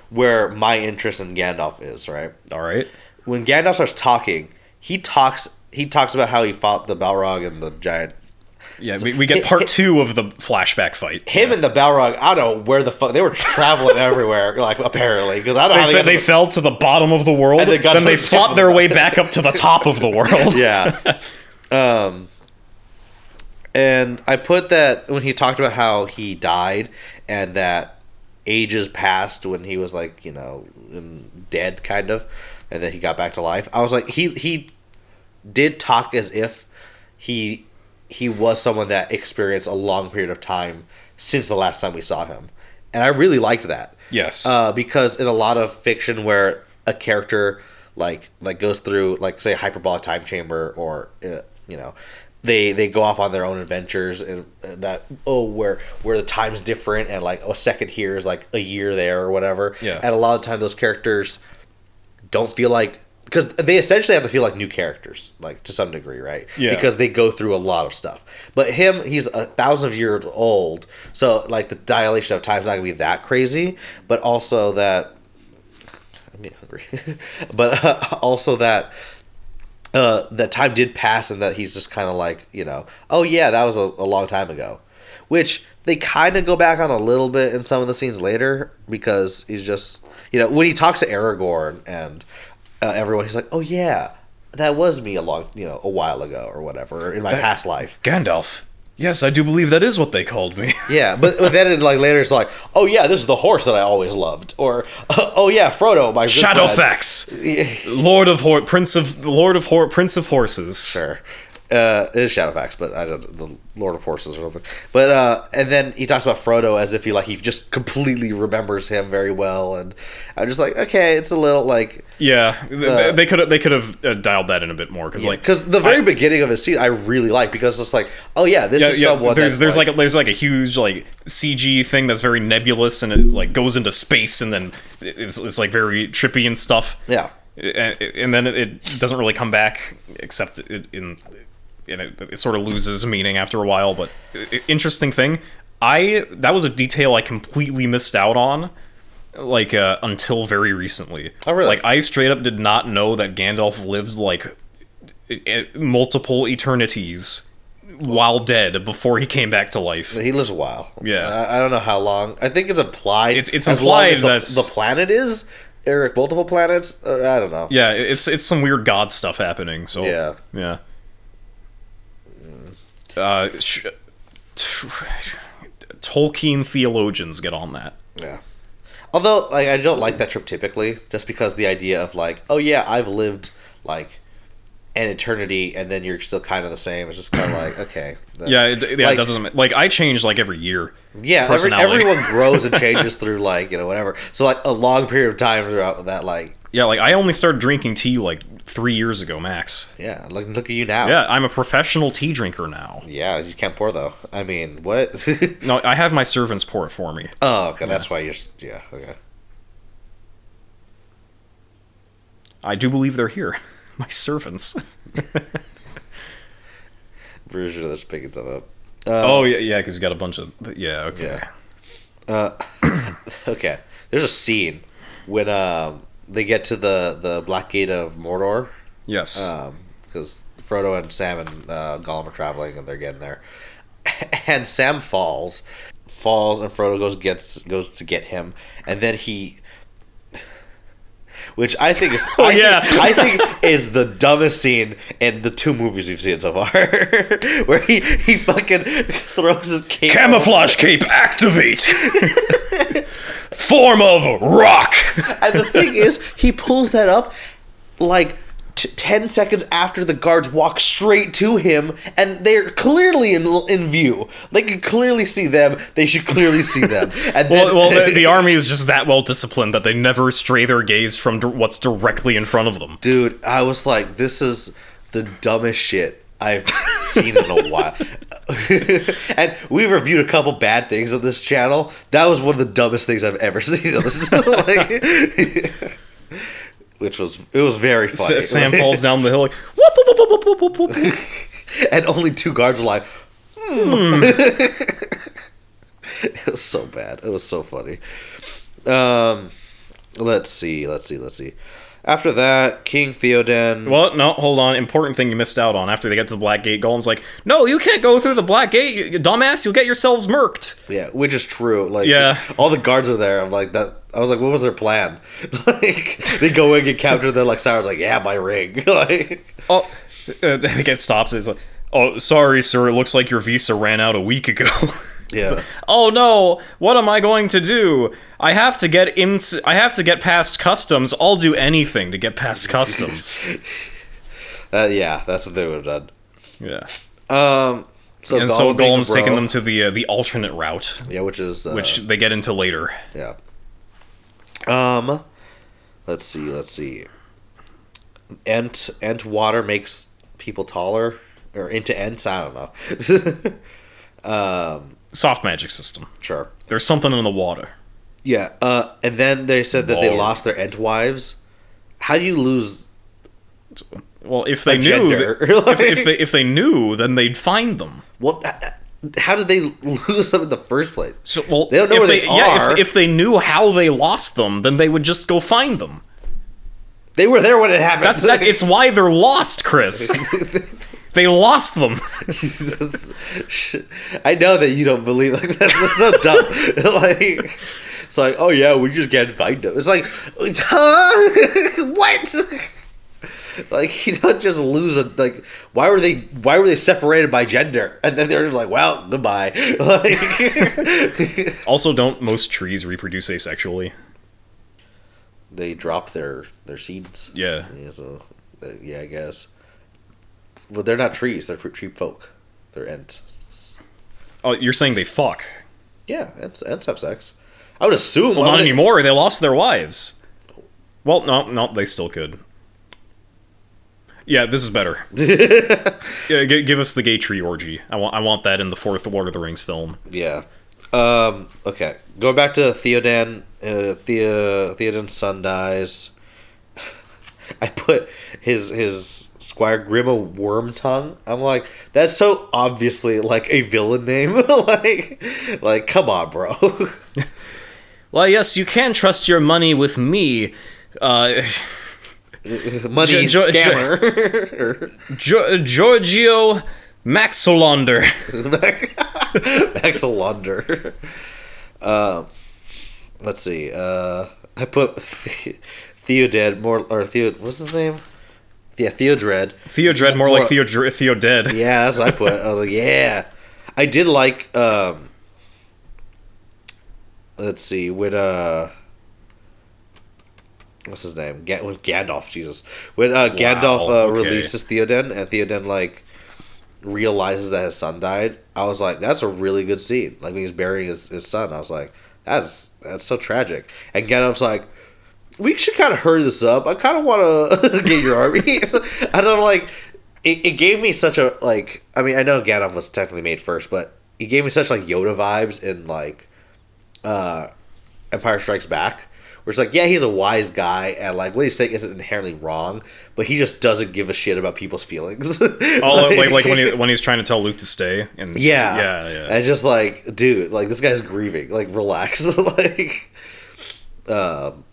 where my interest in Gandalf is. Right. All right. When Gandalf starts talking, he talks about how he fought the Balrog and the giant. Yeah, we get part 2 of the flashback fight. Him and the Balrog, I don't know where the fuck they were traveling everywhere. Like apparently, because I don't know how they fell to the bottom of the world, and then they fought their way back up to the top of the world. Yeah. And I put that when he talked about how he died and that ages passed when he was like dead kind of, and then he got back to life. I was like he did talk as if he was someone that experienced a long period of time since the last time we saw him. And I really liked that. Yes. Because in a lot of fiction where a character like goes through, like, say, a hyperbolic time chamber or, they go off on their own adventures, and that where the time's different, and like a second here is like a year there or whatever. Yeah. And a lot of the time those characters don't feel like, because they essentially have to feel like new characters, like to some degree, right? Yeah. Because they go through a lot of stuff. But he's 1,000 years old, so like the dilation of time is not gonna be that crazy. But also that, I'm getting hungry. But also that that time did pass, and that he's just kind of like, oh yeah, that was a long time ago, which they kind of go back on a little bit in some of the scenes later, because he's just, when he talks to Aragorn and everyone, he's like, oh yeah, that was me a while ago or whatever, in my past life. Gandalf. Yes, I do believe that is what they called me. Yeah, but then later it's like, oh yeah, this is the horse that I always loved, or oh yeah, Frodo, my good Shadowfax, Prince of Horses. Sure, it is Shadowfax, but I don't, the Lord of Horses or something. But and then he talks about Frodo as if he just completely remembers him very well, and I'm just like, okay, it's a little like, yeah, they could have dialed that in a bit more, because the very beginning of his scene I really like, because it's like, oh yeah, this is someone. There's like a huge like CG thing that's very nebulous, and it like goes into space, and then it's like very trippy and stuff. Yeah, and then it doesn't really come back, except it sort of loses meaning after a while. But interesting thing, that was a detail I completely missed out on, like until very recently. Oh really? Like, I straight up did not know that Gandalf lived like multiple eternities while dead before he came back to life. He lives a while. Yeah, I don't know how long. I think it's implied. It's implied that the planet is Eric, multiple planets. I don't know. Yeah, it's some weird god stuff happening. So yeah. Tolkien theologians get on that. Yeah. Although, like, I don't like that trope typically, just because the idea of like, oh yeah, I've lived like an eternity, and then you're still kind of the same. It's just kind of like, okay. It doesn't, like, I change like every year. Yeah, everyone grows and changes through like, whatever. So like a long period of time throughout that, like. Yeah, like, I only started drinking tea like 3 years ago, max. Yeah, look at you now. Yeah, I'm a professional tea drinker now. Yeah, you can't pour though. I mean, what? No, I have my servants pour it for me. Oh, okay, that's why you're. Yeah, okay. I do believe they're here. My servants. Bruiser that's picking stuff up. Yeah, because you got a bunch of. Yeah, okay. Yeah. Okay. There's a scene when they get to the Black Gate of Mordor. Yes. Because Frodo and Sam and Gollum are traveling, and they're getting there, and Sam falls, and Frodo goes to get him, and then he. Which I think is, I think is the dumbest scene in the 2 movies we've seen so far, where he fucking throws his cape. Camouflage cape activate. Form of rock. And the thing is, he pulls that up like 10 seconds after the guards walk straight to him, and they're clearly in view. They can clearly see them. They should clearly see them. And then, the army is just that well disciplined that they never stray their gaze from what's directly in front of them. Dude, I was like, this is the dumbest shit I've seen in a while. And we've reviewed a couple bad things on this channel. That was one of the dumbest things I've ever seen on this. It was very funny. Sam falls down the hill like, whoop, whoop, whoop, whoop, whoop, whoop, whoop. And only 2 guards are like, It was so bad. It was so funny. Let's see. After that, King Theoden. Well, no, hold on. Important thing you missed out on. After they get to the Black Gate, Gollum's like, no, you can't go through the Black Gate, you dumbass. You'll get yourselves murked. Yeah, which is true. Like, yeah. All the guards are there. I'm like, that. I was like, what was their plan? Like, they go in, get captured, they're like, Sauron's like, yeah, my ring. Like, they get stopped. It's like, oh, sorry, sir. It looks like your visa ran out a week ago. Yeah. Like, oh no! What am I going to do? I have to get past customs. I'll do anything to get past customs. Yeah, that's what they would have done. Yeah. So Gollum's taking them to the alternate route. Yeah, which they get into later. Yeah. Let's see. Ent water makes people taller or into Ents. I don't know. Soft magic system. Sure. There's something in the water. Yeah. And then they said that they lost their Ent Wives. How do you lose? Well, if they knew, gender? if they knew, then they'd find them. Well, how did they lose them in the first place? So, well, they don't know where they are. Yeah, if they knew how they lost them, then they would just go find them. They were there when it happened. It's why they're lost, Chris. They lost them. I know that you don't believe like that. That's so dumb. Like, it's like, oh yeah, we just can't find them. It's like, huh? What? Like, you don't just lose a like. Why were they separated by gender? And then they're just like, well, goodbye. Like, also, don't most trees reproduce asexually? They drop their seeds. Yeah. So, yeah, I guess. Well, they're not trees. They're tree folk. They're Ents. Oh, you're saying they fuck? Yeah, Ents have sex. I would assume. Well, not anymore. They lost their wives. Well, no, they still could. Yeah, this is better. Yeah, give us the gay tree orgy. I want that in the fourth Lord of the Rings film. Yeah. Okay. Going back to Theoden. Theoden's son dies. I put his Squire Grima Wormtongue. I'm like, that's so obviously like a villain name. like, come on, bro. Well, yes, you can trust your money with me. Money scammer. Giorgio Maxolander. Maxolander. Let's see. I put Theoden what's his name? Yeah, Theodred. Theodred, more like Theodead. Yeah, that's what I put. I was like, yeah. I did like let's see, when what's his name? With Gandalf, Jesus. When Gandalf releases Theoden and Theoden like realizes that his son died, I was like, that's a really good scene. Like when he's burying his son, I was like, that's so tragic. And Gandalf's like, we should kind of hurry this up. I kind of want to get your army. I don't like. It gave me such a like. I mean, I know Gandalf was technically made first, but it gave me such like Yoda vibes in like Empire Strikes Back, where it's like, yeah, he's a wise guy, and like what he's saying isn't inherently wrong, but he just doesn't give a shit about people's feelings. like when he's trying to tell Luke to stay, and yeah, and just like, dude, like this guy's grieving, like relax, like, and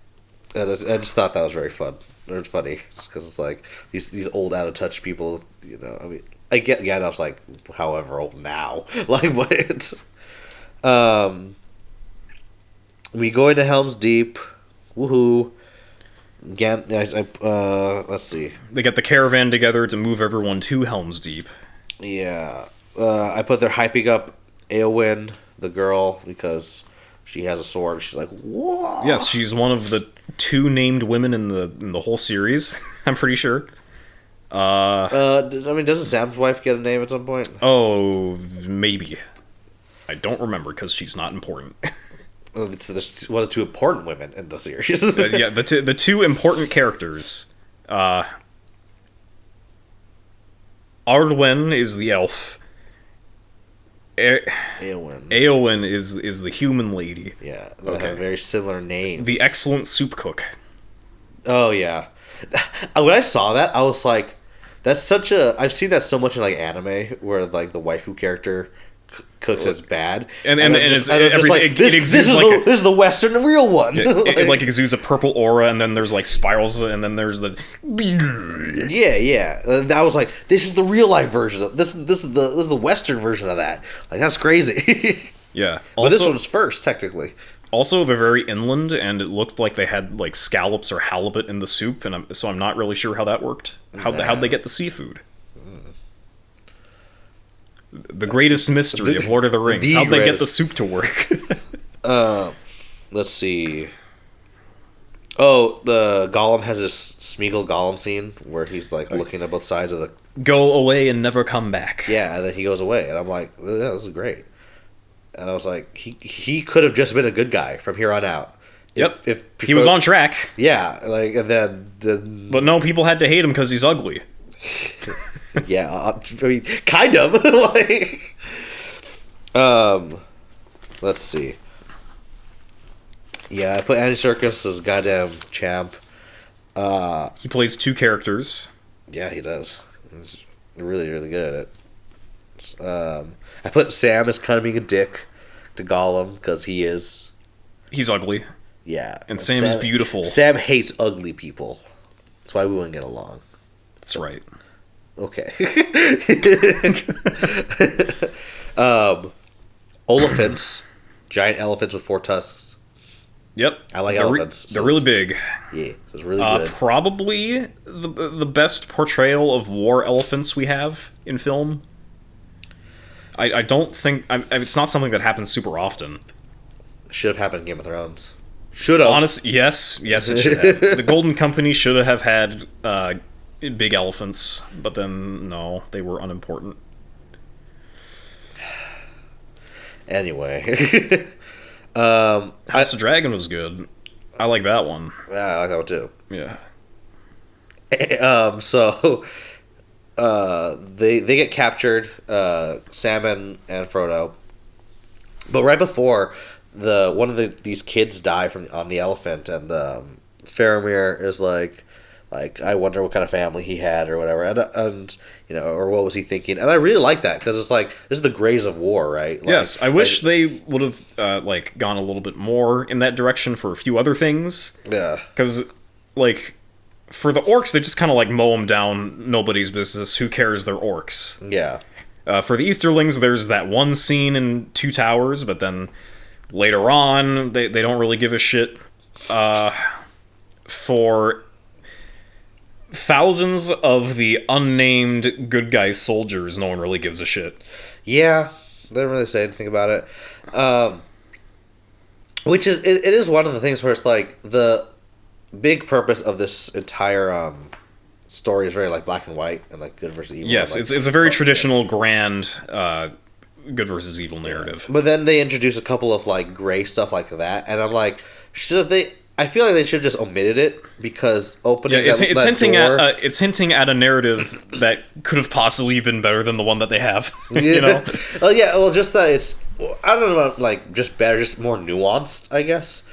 I just thought that was very fun. It was funny, just because it's like these old out of touch people, you know. I mean, I get Gandalf's like however old now, like, but we go into Helm's Deep. Woohoo! Let's see. They get the caravan together to move everyone to Helm's Deep. Yeah, I put they're hyping up Eowyn, the girl, because she has a sword. She's like, whoa! Yes, she's one of the 2 named women in the whole series. I'm pretty sure. I mean, doesn't Sam's wife get a name at some point? Oh, maybe. I don't remember because she's not important. It's one of the 2 important women in the series. Yeah, the two important characters. Arwen is the elf. Eowyn is the human lady. Yeah, they have a very similar name. The excellent soup cook. Oh yeah, when I saw that, I was like, "That's such a." I've seen that so much in like anime, where like the waifu character cooks as bad, and it's everything. This is the Western real one. It like exudes a purple aura, and then there's like spirals, and then there's the yeah. And I was like, this is the real life version of this. This is the Western version of that. Like that's crazy. Yeah, but this one was first technically. Also, they're very inland, and it looked like they had like scallops or halibut in the soup, and so I'm not really sure how that worked. How'd they get the seafood? The greatest mystery of Lord of the Rings. How'd they get the soup to work? Let's see. Oh, the Gollum has this Smeagol Gollum scene where he's like looking at both sides of the... Go away and never come back. Yeah, and then he goes away, and I'm like, yeah, this is great. And I was like, he could have just been a good guy from here on out. Yep, he was on track. Yeah, like, and then... But no, people had to hate him because he's ugly. Yeah, I mean, kind of. Like, let's see. Yeah, I put Andy Serkis as goddamn champ. He plays 2 characters. Yeah, he does. He's really, really good at it. I put Sam as kind of being a dick to Gollum because he is. He's ugly. Yeah, And Sam is beautiful. Sam hates ugly people. That's why we wouldn't get along. That's right. Okay. Oliphants, giant elephants with 4 tusks. Yep. I like elephants. They're really big. Yeah, it's really good. Probably the best portrayal of war elephants we have in film. I don't think... it's not something that happens super often. Should have happened in Game of Thrones. Should have. Honestly, yes, it should have. The Golden Company should have had big elephants, but then, no, they were unimportant. Anyway. House of Dragon was good. I like that one. Yeah, I like that one too. Yeah. So they get captured, Sam and Frodo. But right before one of these kids die on the elephant, and Faramir is like I wonder what kind of family he had or whatever, and or what was he thinking? And I really like that because it's like this is the Greys of War, right? Like, yes, I wish they would have gone a little bit more in that direction for a few other things. Yeah, because for the orcs, they just kind of mow them down. Nobody's business. Who cares? They're orcs. Yeah. For the Easterlings, there's that one scene in Two Towers, but then later on, they don't really give a shit. For thousands of the unnamed good guy soldiers, no one really gives a shit. Yeah, they don't really say anything about it. Which is it is one of the things where it's like the big purpose of this entire story is very black and white and good versus evil. Yes, it's a very traditional grand good versus evil narrative. But then they introduce a couple of gray stuff like that, and I'm like, should they? I feel like they should have just omitted it because opening. Yeah, it's hinting door, it's hinting at a narrative that could have possibly been better than the one that they have. Well, yeah. Well, just that it's. I don't know about just better, just more nuanced, I guess.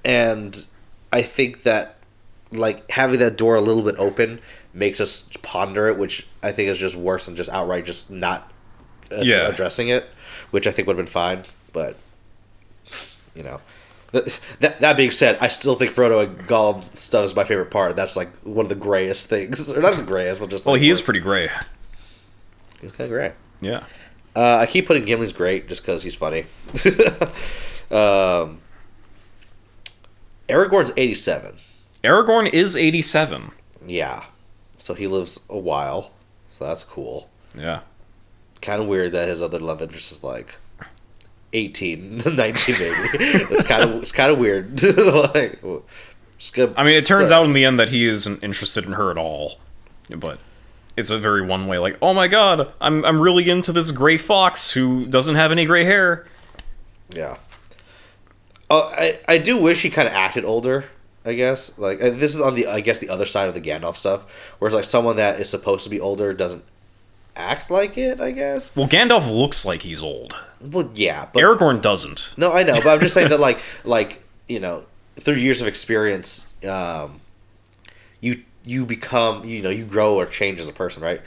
And I think that having that door a little bit open makes us ponder it, which I think is just worse than just outright just not addressing it, which I think would have been fine. But that being said, I still think Frodo and Gollum stuff is my favorite part. That's one of the grayest things, or not the grayest, but just. Well, he is pretty gray. He's kind of gray. Yeah. I keep putting Gimli's great just because he's funny. Aragorn's 87. Aragorn is 87. Yeah. So he lives a while. So that's cool. Yeah. Kind of weird that his other love interest is 18, 19 maybe. It's kind of weird. I mean, it turns out in the end that he isn't interested in her at all. But it's a very one way, oh my god, I'm really into this gray fox who doesn't have any gray hair. Yeah. I do wish he kind of acted older, I guess. This is on the other side of the Gandalf stuff, where it's someone that is supposed to be older doesn't act like it, I guess. Well, Gandalf looks like he's old. Well, yeah, but Aragorn doesn't. No, I know, but I'm just saying that through years of experience, you become, you grow or change as a person, right?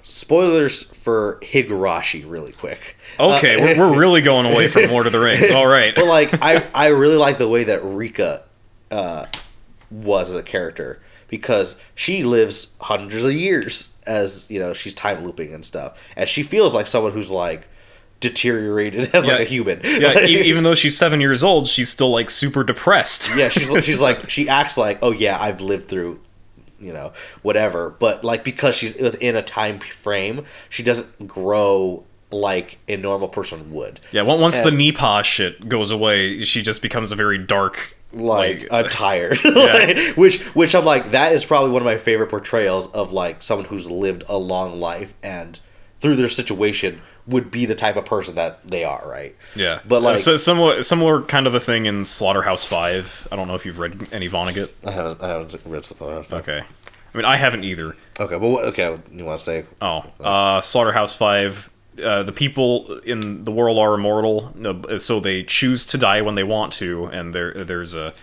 Spoilers for Higurashi really quick. Okay, we're really going away from Lord of the Rings. All right. But I really like the way that Rika was as a character, because she lives hundreds of years as, she's time looping and stuff, and she feels like someone who's deteriorated as a human. Yeah, even though she's 7 years old, she's still super depressed. Yeah, she's she acts oh yeah, I've lived through whatever, but because she's within a time frame, she doesn't grow like a normal person would. Yeah, once the Nipa shit goes away, she just becomes a very dark, I'm tired. Yeah. which I'm that is probably one of my favorite portrayals of someone who's lived a long life and through their situation would be the type of person that they are, right? Yeah, but like so similar kind of a thing in Slaughterhouse-5. I don't know if you've read any Vonnegut. I haven't read Slaughterhouse-5. Okay, I mean I haven't either. Okay, but okay, you want to say? Slaughterhouse-5. The people in the world are immortal, so they choose to die when they want to, and there's a,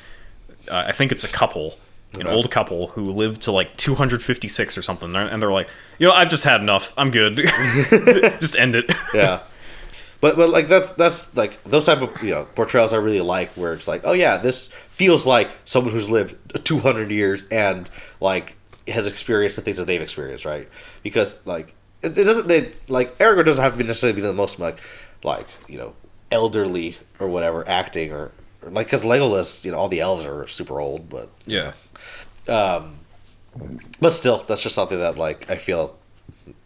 I think it's a couple, an old couple who live to like 256 or something, and they're like, I've just had enough. I'm good. Just end it. Yeah. But like that's like those type of portrayals I really like, where it's like, oh yeah, this feels like someone who's lived 200 years and like has experienced the things that they've experienced, right? Because like it doesn't Aragorn doesn't have to necessarily be the most like elderly or whatever acting or like, because Legolas, all the elves are super old, but yeah. But still, that's just something that like I feel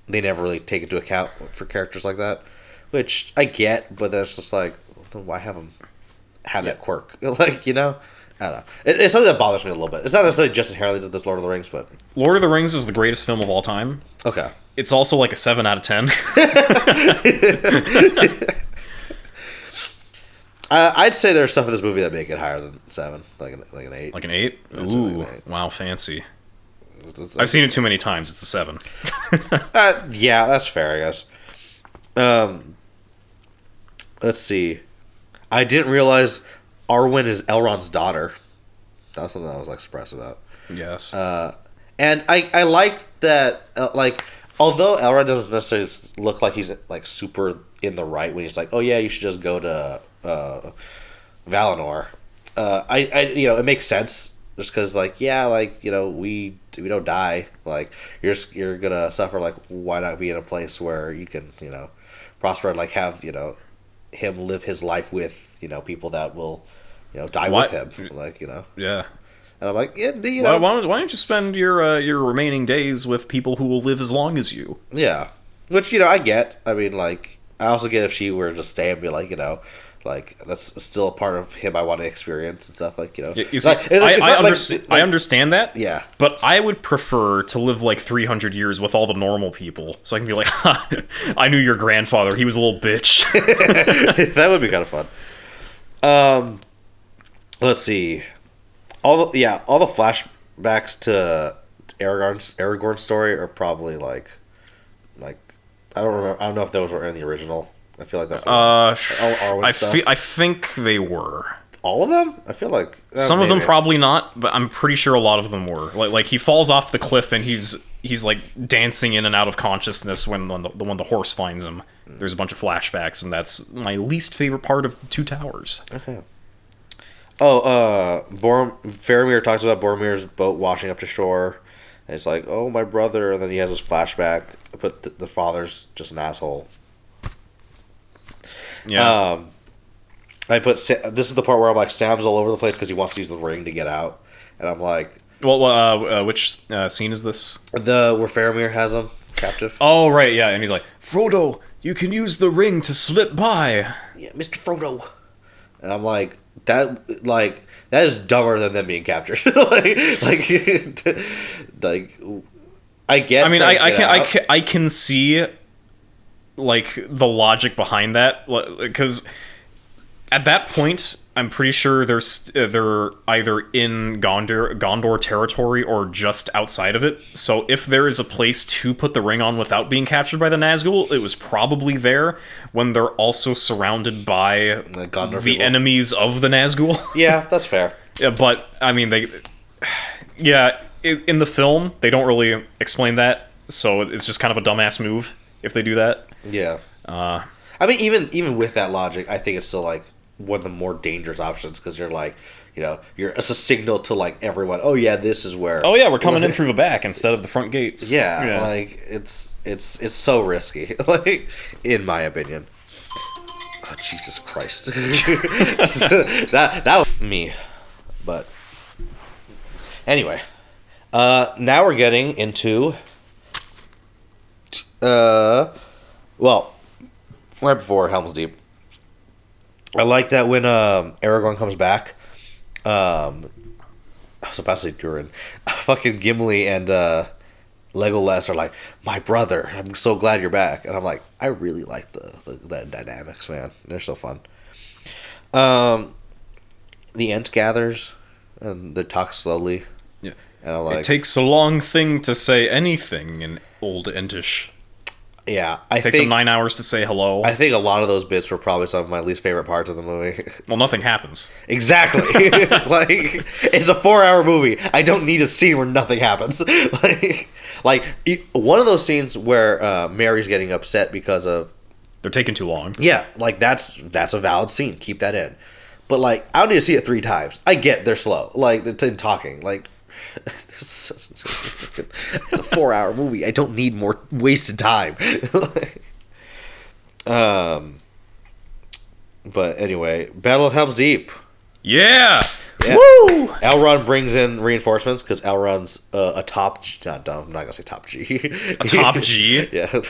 they never really take into account for characters like that, which I get, but that's just like, then why have them have that quirk? Like, I don't know. It's something that bothers me a little bit. It's not necessarily just inherently to this Lord of the Rings, but Lord of the Rings is the greatest film of all time. Okay. It's also like a 7 out of 10. I'd say there's stuff in this movie that make it higher than 7, like an 8. Like an 8? I'd say Ooh, like an 8. wow, fancy. It's I've seen it too many times. It's a 7. Yeah, that's fair, I guess. Let's see. I didn't realize Arwen is Elrond's daughter. That was something I was like surprised about. Yes. And I liked that, although Elrond doesn't necessarily look like he's like super in the right when he's like, oh yeah, you should just go to Valinor. It makes sense just because we don't die. Like you're gonna suffer. Like why not be in a place where you can prosper and like have him live his life with people that will die with him. Yeah. And I'm like, yeah, why don't you spend your remaining days with people who will live as long as you? Yeah, which I get. I mean, like, I also get if she were to stay and be like, like that's still a part of him I want to experience and stuff. Like, You see, I understand that. Yeah, but I would prefer to live like 300 years with all the normal people, so I can be like, I knew your grandfather. He was a little bitch. That would be kind of fun. Let's see. All the flashbacks to Aragorn's story are probably like I don't remember. I don't know if those were in the original. I feel like that's all Arwen stuff. I think they were. All of them? I feel like some of them probably not, but I'm pretty sure a lot of them were. Like he falls off the cliff and he's like dancing in and out of consciousness when the horse finds him. There's a bunch of flashbacks, and that's my least favorite part of Two Towers. Okay. Oh, Faramir talks about Boromir's boat washing up to shore, and it's like, oh, my brother, and then he has this flashback, but the father's just an asshole. Yeah. This is the part where I'm like, Sam's all over the place because he wants to use the ring to get out, and I'm like, well, which scene is this? Where Faramir has him captive. Oh, right, yeah, and he's like, Frodo, you can use the ring to slip by. Yeah, Mr. Frodo. And I'm like, that is dumber than them being captured. I get. I mean, I can see like the logic behind that, because at that point, I'm pretty sure they're either in Gondor territory or just outside of it. So if there is a place to put the ring on without being captured by the Nazgul, it was probably there when they're also surrounded by the enemies of the Nazgul. Yeah, that's fair. Yeah, but I mean, in the film they don't really explain that, so it's just kind of a dumbass move if they do that. Yeah. I mean, even with that logic, I think it's still like one of the more dangerous options, because you're like, it's a signal to like everyone. Oh yeah, this is where. Oh yeah, we're coming in through the back instead of the front gates. Yeah. Like it's so risky, like in my opinion. Oh, Jesus Christ. that was me, but anyway, now we're getting into right before Helm's Deep. I like that when Aragorn comes back. I was about to say Durin. Fucking Gimli and Legolas are like, my brother, I'm so glad you're back. And I'm like, I really like the dynamics, man. They're so fun. The Ent gathers, and they talk slowly. Yeah. And I'm like, it takes a long thing to say anything in Old Entish. Yeah, It takes them 9 hours to say hello. I think a lot of those bits were probably some of my least favorite parts of the movie. Well, nothing happens. Exactly. Like, it's a 4-hour movie. I don't need a scene where nothing happens. Like one of those scenes where Mary's getting upset because of... They're taking too long. Yeah, like, that's a valid scene. Keep that in. But, like, I don't need to see it 3 times. I get they're slow. Like, in talking. Like... It's a 4-hour movie. I don't need more wasted time. But anyway, Battle of Helm's Deep. Yeah. Woo! Elrond brings in reinforcements because Elrond's a top. I'm not gonna say top G. A top G. Yeah.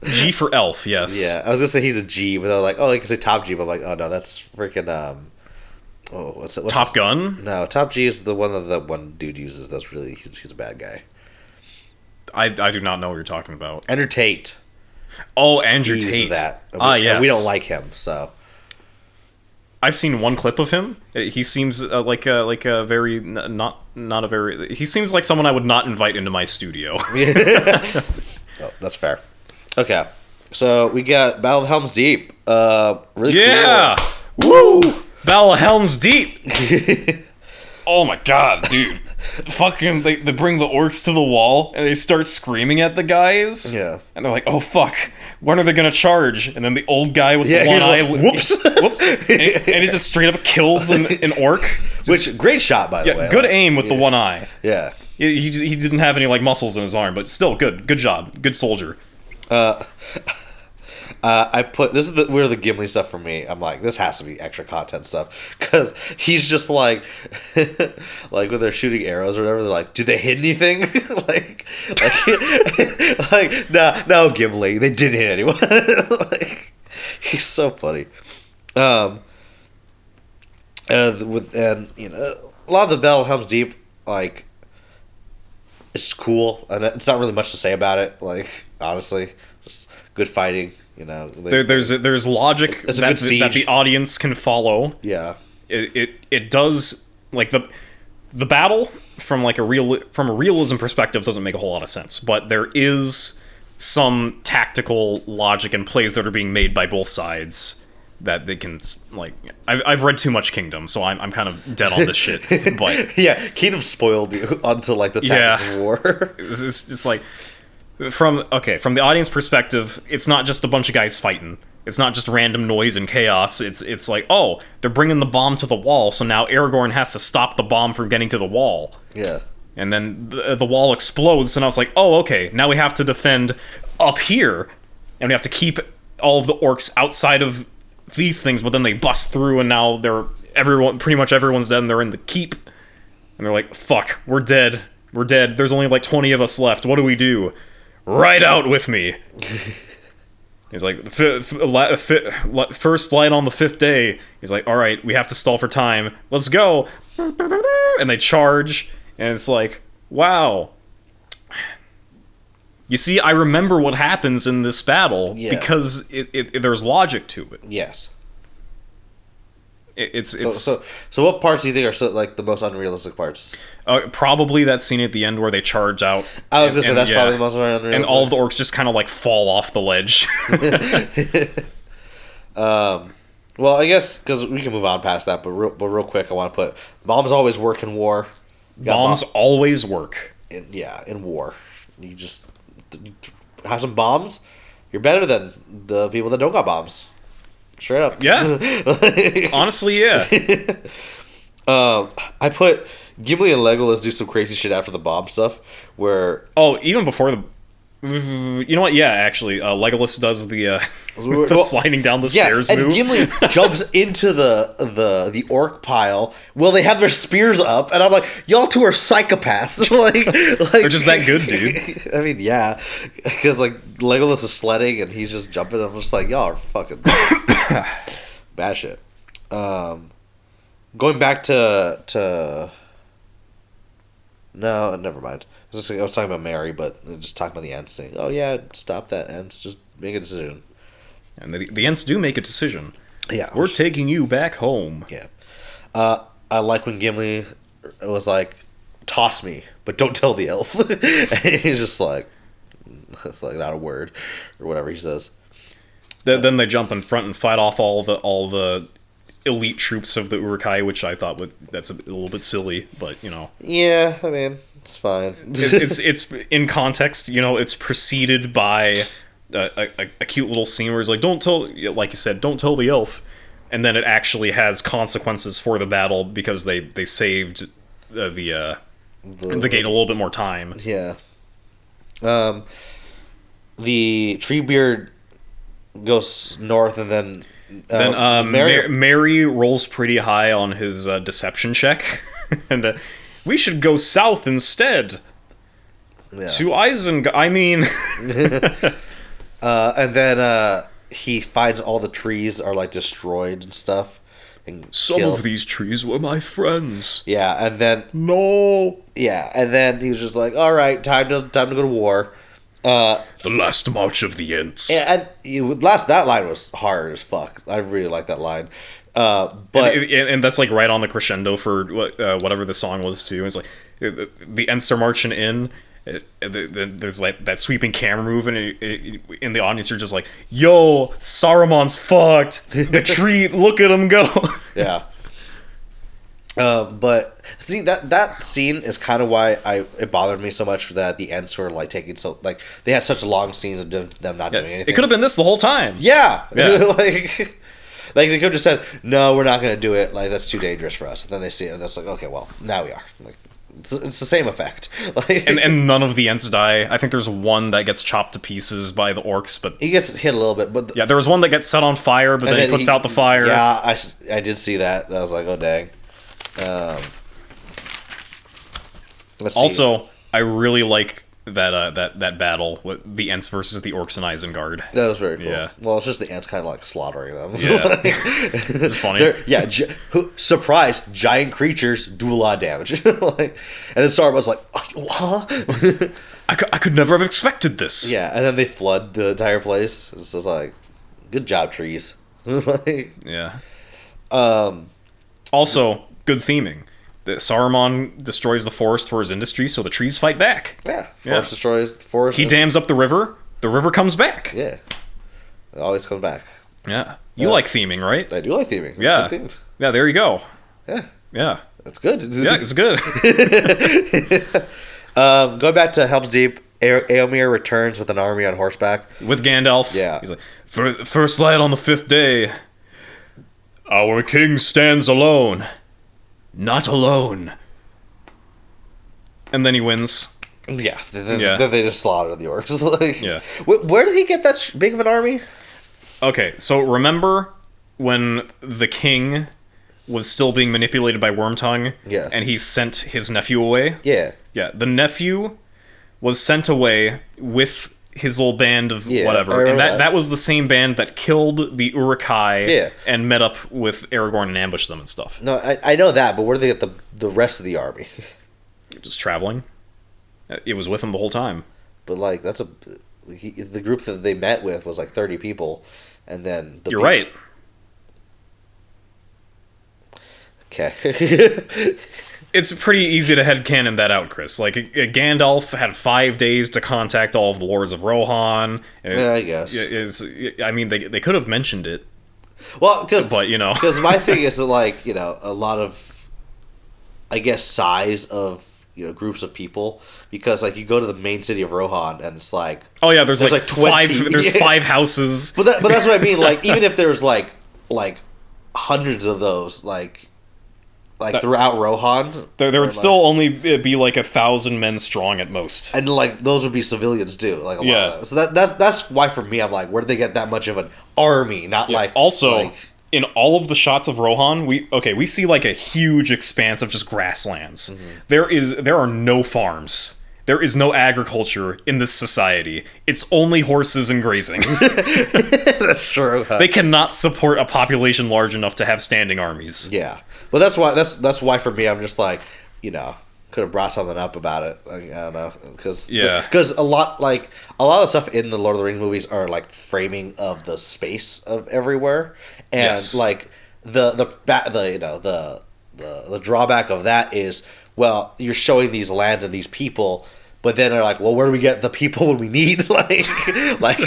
G for elf. Yes. Yeah, I was gonna say he's a G, but they're like, oh, you can say top G, but I'm like, oh no, that's freaking Oh, what's Top Gun? No, Top G is the one that the one dude uses. That's really he's a bad guy. I do not know what you're talking about. Andrew Tate. Oh, Andrew He uses Tate. that. Yes. We don't like him, so. I've seen one clip of him. He seems like a very not a very. He seems like someone I would not invite into my studio. Oh, that's fair. Okay, so we got Battle of Helm's Deep. Really Yeah. cool. Woo! Battle of Helm's Deep. Oh my god, dude. Fucking, they bring the orcs to the wall and they start screaming at the guys. Yeah. And they're like, oh fuck, when are they gonna charge? And then the old guy with the Yeah, one he's eye. like, whoops. Whoops. And it just straight up kills an orc. Which, great shot, by the way. Good Like, aim with the one eye. Yeah. He didn't have any like muscles in his arm, but still good. Good job. Good soldier. I put this is where the Gimli stuff for me. I'm like, this has to be extra content stuff because he's just like, like when they're shooting arrows or whatever. They're like, do they hit anything? like no, Gimli, they didn't hit anyone. Like, he's so funny. And you know, a lot of the Battle of Helm's Deep, like, it's cool, and it's not really much to say about it. Like, honestly, just good fighting. You know, there's logic that the audience can follow. Yeah, it does, like the battle from a realism perspective doesn't make a whole lot of sense, but there is some tactical logic and plays that are being made by both sides that they can, like, I've read too much Kingdom, so I'm kind of dead on this shit. But yeah, Kingdom spoiled you onto like the tactics of war. It's like. From the audience perspective, it's not just a bunch of guys fighting. It's not just random noise and chaos. It's like, oh, they're bringing the bomb to the wall, so now Aragorn has to stop the bomb from getting to the wall. Yeah. And then the wall explodes, and I was like, oh, okay, now we have to defend up here, and we have to keep all of the orcs outside of these things, but then they bust through, and now pretty much everyone's dead, and they're in the keep. And they're like, fuck, we're dead. We're dead. There's only like 20 of us left. What do we do? Ride out with me. He's like, first light on the 5th day. He's like, all right, we have to stall for time. Let's go. And they charge, and it's like, wow. You see, I remember what happens in this battle because there's logic to it. Yes. So what parts do you think are like the most unrealistic parts? Probably that scene at the end where they charge out. I was gonna say that's probably the most unrealistic. And all of the orcs just kind of like fall off the ledge. Well, I guess because we can move on past that, but real quick, I want to put bombs always work in war. Bombs always work. In war, you just have some bombs. You're better than the people that don't got bombs. Straight up. Yeah. Honestly, yeah. I put Gimli and Legolas do some crazy shit after the bomb stuff where... Oh, even before the... You know what? Yeah, actually, Legolas does the sliding down the stairs and move. Gimli jumps into the orc pile while they have their spears up, and I'm like, y'all two are psychopaths. like they're just that good, dude. I mean, yeah, because like Legolas is sledding and he's just jumping. I'm just like, y'all are fucking bad shit. Going back to no, never mind. I was talking about Mary, but just talking about the Ents saying, "Oh yeah, stop that, Ents. Just make a decision." And the Ents do make a decision. Yeah, We're taking you back home. Yeah. I like when Gimli was like, "Toss me, but don't tell the elf." And he's just like, it's like not a word or whatever he says. Then they jump in front and fight off all the elite troops of the Uruk-hai, which I thought that's a little bit silly, but you know. Yeah, I mean, it's fine. it's in context, you know. It's preceded by a cute little scene where he's like, "Don't tell," like you said, "Don't tell the elf," and then it actually has consequences for the battle because they saved the gate a little bit more time. Yeah. The Treebeard goes north, and then Mary rolls pretty high on his deception check, and we should go south instead. Yeah. To Isengard. I mean, and then he finds all the trees are like destroyed and stuff. And some killed. of these trees were my friends. Yeah, and then No. yeah, and then he was just like, "All right, time to go to war." The last march of the Ents. And that line was hard as fuck. I really like that line. But and that's like right on the crescendo for whatever the song was too. It's like the Ents are marching in. There's like that sweeping camera move, and in the audience you're just like, "Yo, Saruman's fucked. The tree, look at him go." yeah. But see that scene is kind of why it bothered me so much that the Ents were like taking so like they had such long scenes of them not doing anything. It could have been this the whole time. Yeah. Yeah. Like they could have just said, "No, we're not going to do it. Like that's too dangerous for us." And then they see it, and it's like, "Okay, well, now we are." Like it's the same effect. Like, and none of the Ents die. I think there's one that gets chopped to pieces by the orcs, but he gets hit a little bit. But yeah, there was one that gets set on fire, but then he puts out the fire. Yeah, I did see that. I was like, "Oh dang." Let's see. Also, I really like that battle with the Ents versus the Orcs in Isengard. That was very cool. Yeah. Well, it's just the Ents kind of like slaughtering them. Yeah. Like, It's funny. Yeah. Surprise! Giant creatures do a lot of damage. Like, and then Saruman's like, "Huh?" I could never have expected this. Yeah, and then they flood the entire place. It's just like, good job, trees. Like, Yeah. Also, good theming. That Saruman destroys the forest for his industry, so the trees fight back. yeah, forest destroys the forest. He dams up the river comes back. Yeah, it always comes back. Yeah. You like theming, right? I do like theming. It's Yeah. good themed. Yeah, there you go. Yeah, Yeah. that's good. Yeah, it's good. Going back to Helm's Deep, Éomer returns with an army on horseback. With Gandalf. Yeah. He's like, first light on the 5th day. Our king stands alone. Not alone. And then he wins. Yeah, then Yeah. they just slaughter the orcs. Like, Yeah. Where did he get that big of an army? Okay, so remember when the king was still being manipulated by Wormtongue? Yeah. And he sent his nephew away? Yeah. Yeah, the nephew was sent away with his little band of Yeah, I whatever. remember And that was the same band that killed the Uruk-hai Yeah. and met up with Aragorn and ambushed them and stuff. No, I know that, but where did they get the rest of the army? Just traveling. It was with him the whole time. But like the group that they met with was like 30 people, and then You're right. Okay. It's pretty easy to headcanon that out, Chris. Like, Gandalf had 5 days to contact all of the lords of Rohan. Yeah, I guess. I mean, they could have mentioned it. Well, But, you know. because my thing is that, like, you know, a lot of, I guess, size of, you know, groups of people, because like you go to the main city of Rohan and it's like, Oh yeah, there's like 20, 5. There's 5 houses. but that's what I mean. Like, even if there's like hundreds of those, like throughout Rohan, There would still only be like 1,000 men strong at most. and like those would be civilians too. Like a lot Yeah. of them. So that's why for me I'm like, where did they get that much of an army? Not like Also, like, in all of the shots of Rohan, we see like a huge expanse of just grasslands. Mm-hmm. There are no farms. There is no agriculture in this society. It's only horses and grazing. that's true. Huh? They cannot support a population large enough to have standing armies. Yeah, but that's why for me I'm just like, you know, could have brought something up about it. Like, I don't know, because a lot of stuff in the Lord of the Rings movies are like framing of the space of everywhere, and like the drawback of that is, well, you're showing these lands and these people. But then they're like, well, where do we get the people when we need like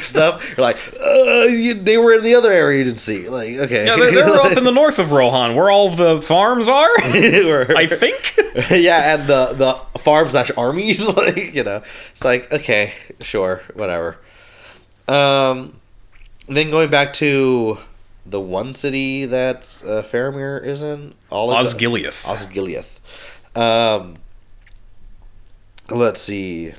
stuff? You're like, they were in the other area you didn't see. Like, okay, yeah, they're up in the north of Rohan, where all of the farms are. I think. Yeah, and the farms / armies, like, it's like, okay, sure, whatever. Then going back to the one city that Faramir is in, Osgiliath. Let's see.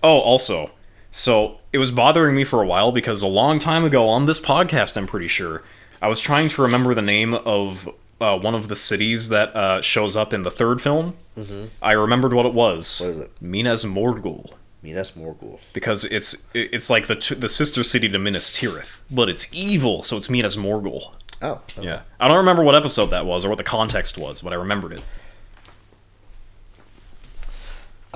Oh, also, so it was bothering me for a while because a long time ago on this podcast, I'm pretty sure, I was trying to remember the name of one of the cities that shows up in the third film. Mm-hmm. I remembered what it was. What is it? Minas Morgul. Minas Morgul. Because it's like the sister city to Minas Tirith, but it's evil, so it's Minas Morgul. Oh. Okay. Yeah. I don't remember what episode that was or what the context was, but I remembered it.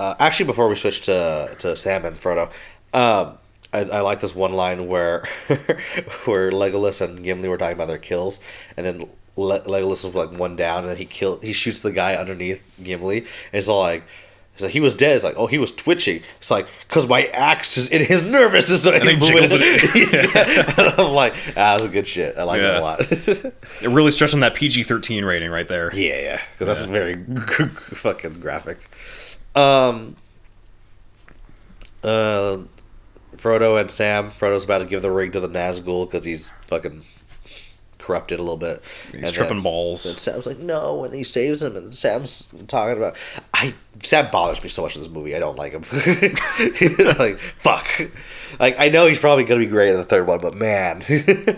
Actually, before we switch to Sam and Frodo, I like this one line where Legolas and Gimli were talking about their kills, and then Legolas was like one down, and then he shoots the guy underneath Gimli, and it's all like, he was dead. It's like, oh, he was twitching. It's like, because my axe is in his nervous system. And he jiggles it. Yeah. And I'm like, that's good shit. I like it a lot. It really stretching that PG-13 rating right there. Yeah, because that's very fucking graphic. Frodo and Sam. Frodo's about to give the ring to the Nazgul because he's fucking corrupted a little bit. He's tripping balls. And Sam's like, no, and he saves him, and Sam's talking about... Sam bothers me so much in this movie. I don't like him. Like, fuck. Like, I know he's probably going to be great in the third one, but man.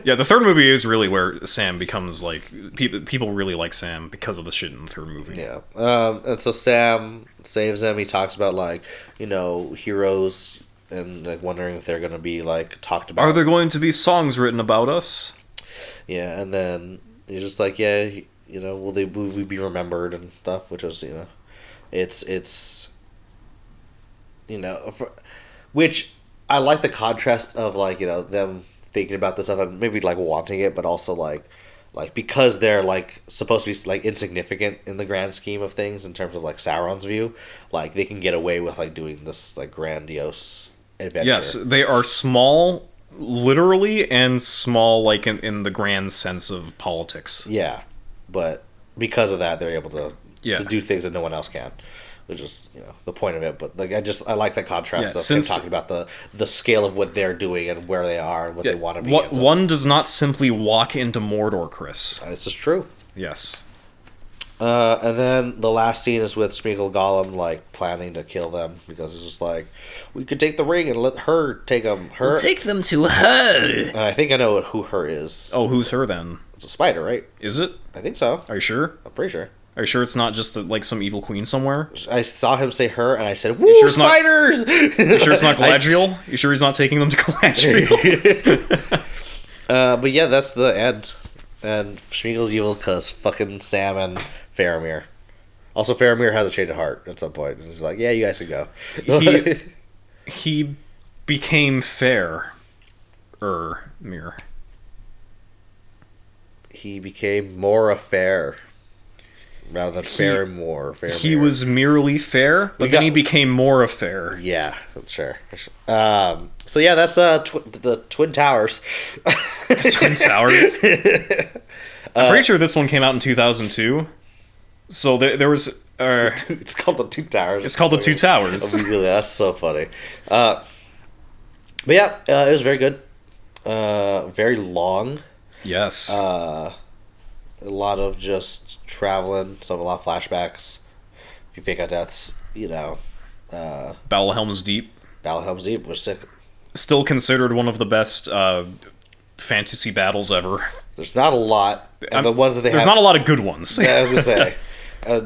Yeah, the third movie is really where Sam becomes, like... People really like Sam because of the shit in the third movie. Yeah. And so Sam saves him. He talks about, like, heroes, and, like, wondering if they're going to be, like, talked about. Are there going to be songs written about us? Yeah, and then he's just like, yeah, will we be remembered and stuff, which is, it's which I like the contrast of, like, them thinking about this stuff and maybe, like, wanting it, but also, like because they're, like, supposed to be, like, insignificant in the grand scheme of things in terms of, like, Sauron's view, like, they can get away with, like, doing this, like, grandiose adventure. Yes, they are small, literally, and small, like, in the grand sense of politics. Yeah, but because of that, they're able to do things that no one else can, which is the point of it. But, like, I like that contrast of them talking about the scale of what they're doing and where they are and what they want to be. One does not simply walk into Mordor, Chris. This is true. Yes. And then the last scene is with Smeagol Gollum, like, planning to kill them because it's just like, we could take the ring and let her take them. We'll take them to her. And I think I know who her is. Oh, who's her then? It's a spider, right? Is it? I think so. Are you sure? I'm pretty sure. Are you sure it's not just like some evil queen somewhere? I saw him say her, and I said, "Woo, sure spiders!" You sure it's not Galadriel? You sure he's not taking them to Galadriel? But yeah, that's the end. And Smeagol's evil because fucking Sam and Faramir. Also, Faramir has a change of heart at some point. And he's like, yeah, you guys can go. He became Mir. He became more affair rather than Faramir. He was merely fair, but then he became more affair. Yeah, sure. So yeah, that's the Twin Towers. The Twin Towers? I'm pretty sure this one came out in 2002. So there was... it's called the Two Towers. It's called the Two Towers. That's so funny. But yeah, it was very good. Very long. Yes. A lot of just traveling, a lot of flashbacks, a few fake out deaths, Battle of Helm's Deep. Battle of Helm's Deep was sick. Still considered one of the best fantasy battles ever. There's not a lot. And the ones that there's not a lot of good ones. Yeah, I was gonna say.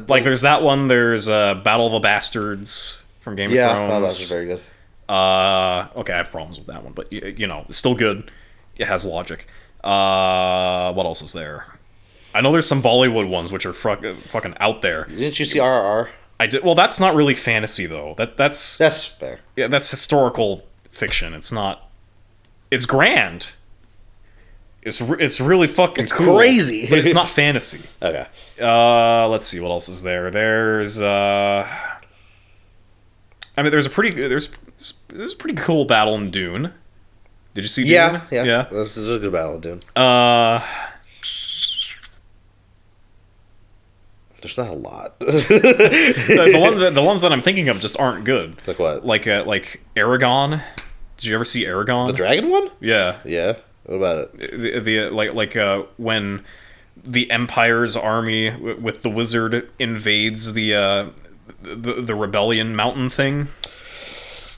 Like, there's that one. There's Battle of the Bastards from Game of Thrones. Yeah, that's very good. Okay, I have problems with that one, but it's still good. It has logic. What else is there? I know there's some Bollywood ones which are fucking out there. Didn't you see RRR? I did. Well, that's not really fantasy though. That's fair. Yeah, that's historical fiction. It's not. It's grand. It's really fucking cool. Crazy, but it's not fantasy. Okay. Let's see what else is there. There's I mean, there's a pretty cool battle in Dune. Did you see Dune? Yeah. This is a good battle in Dune. There's not a lot. the ones that I'm thinking of just aren't good. Like what? Like Aragon. Did you ever see Aragon? The dragon one? Yeah. Yeah. What about it? The when the Empire's army with the wizard invades the rebellion mountain thing.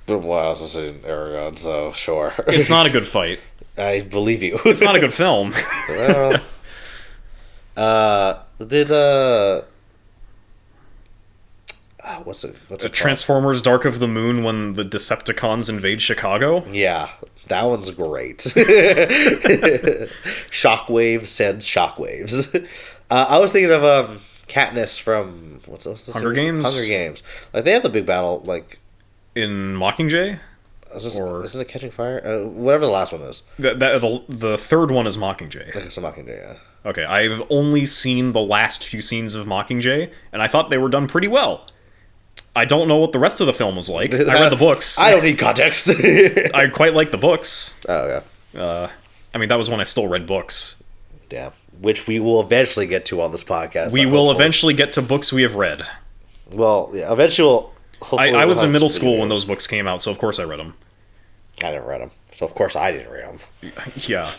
Been a while since I've seen Aragon, so sure. It's not a good fight. I believe you. It's not a good film. Well, what's it called? Transformers: Dark of the Moon when the Decepticons invade Chicago? Yeah, that one's great. Shockwave sends shockwaves. I was thinking of Katniss from what's the Hunger series? Games? Hunger Games. Like they have the big battle like in Mockingjay? Isn't it Catching Fire? Whatever the last one is. The third one is Mockingjay. Okay, so Mockingjay, yeah. Okay, I've only seen the last few scenes of Mockingjay, and I thought they were done pretty well. I don't know what the rest of the film was like. I read the books. I don't need context. I quite like the books. Oh, yeah. I mean, that was when I still read books. Yeah, which we will eventually get to on this podcast. We will eventually get to books we have read. Well, yeah, eventually I was in middle school when those books came out, so of course I read them. I never read them, so of course I didn't read them. Yeah.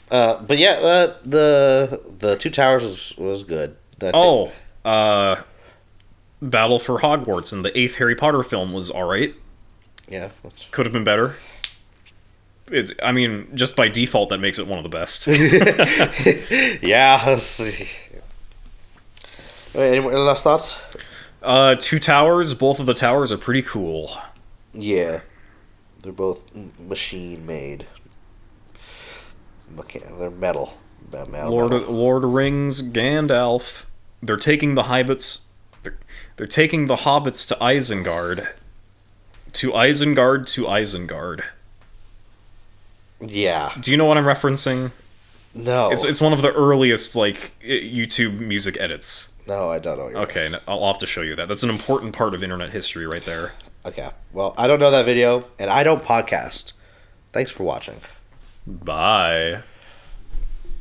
But yeah, the Two Towers was good. Battle for Hogwarts and the 8th Harry Potter film was alright. Yeah. Could have been better. I mean, just by default, that makes it one of the best. Yeah, let's see. Any more last thoughts? Two towers, both of the towers are pretty cool. Yeah. They're both machine made. They're metal. Lord of Rings, Gandalf. They're taking the hobbits. They're taking the hobbits to Isengard. To Isengard. Yeah. Do you know what I'm referencing? No. It's one of the earliest YouTube music edits. No, I don't know. Okay, I'll have to show you that. That's an important part of internet history right there. Okay. Well, I don't know that video, and I don't podcast. Thanks for watching. Bye.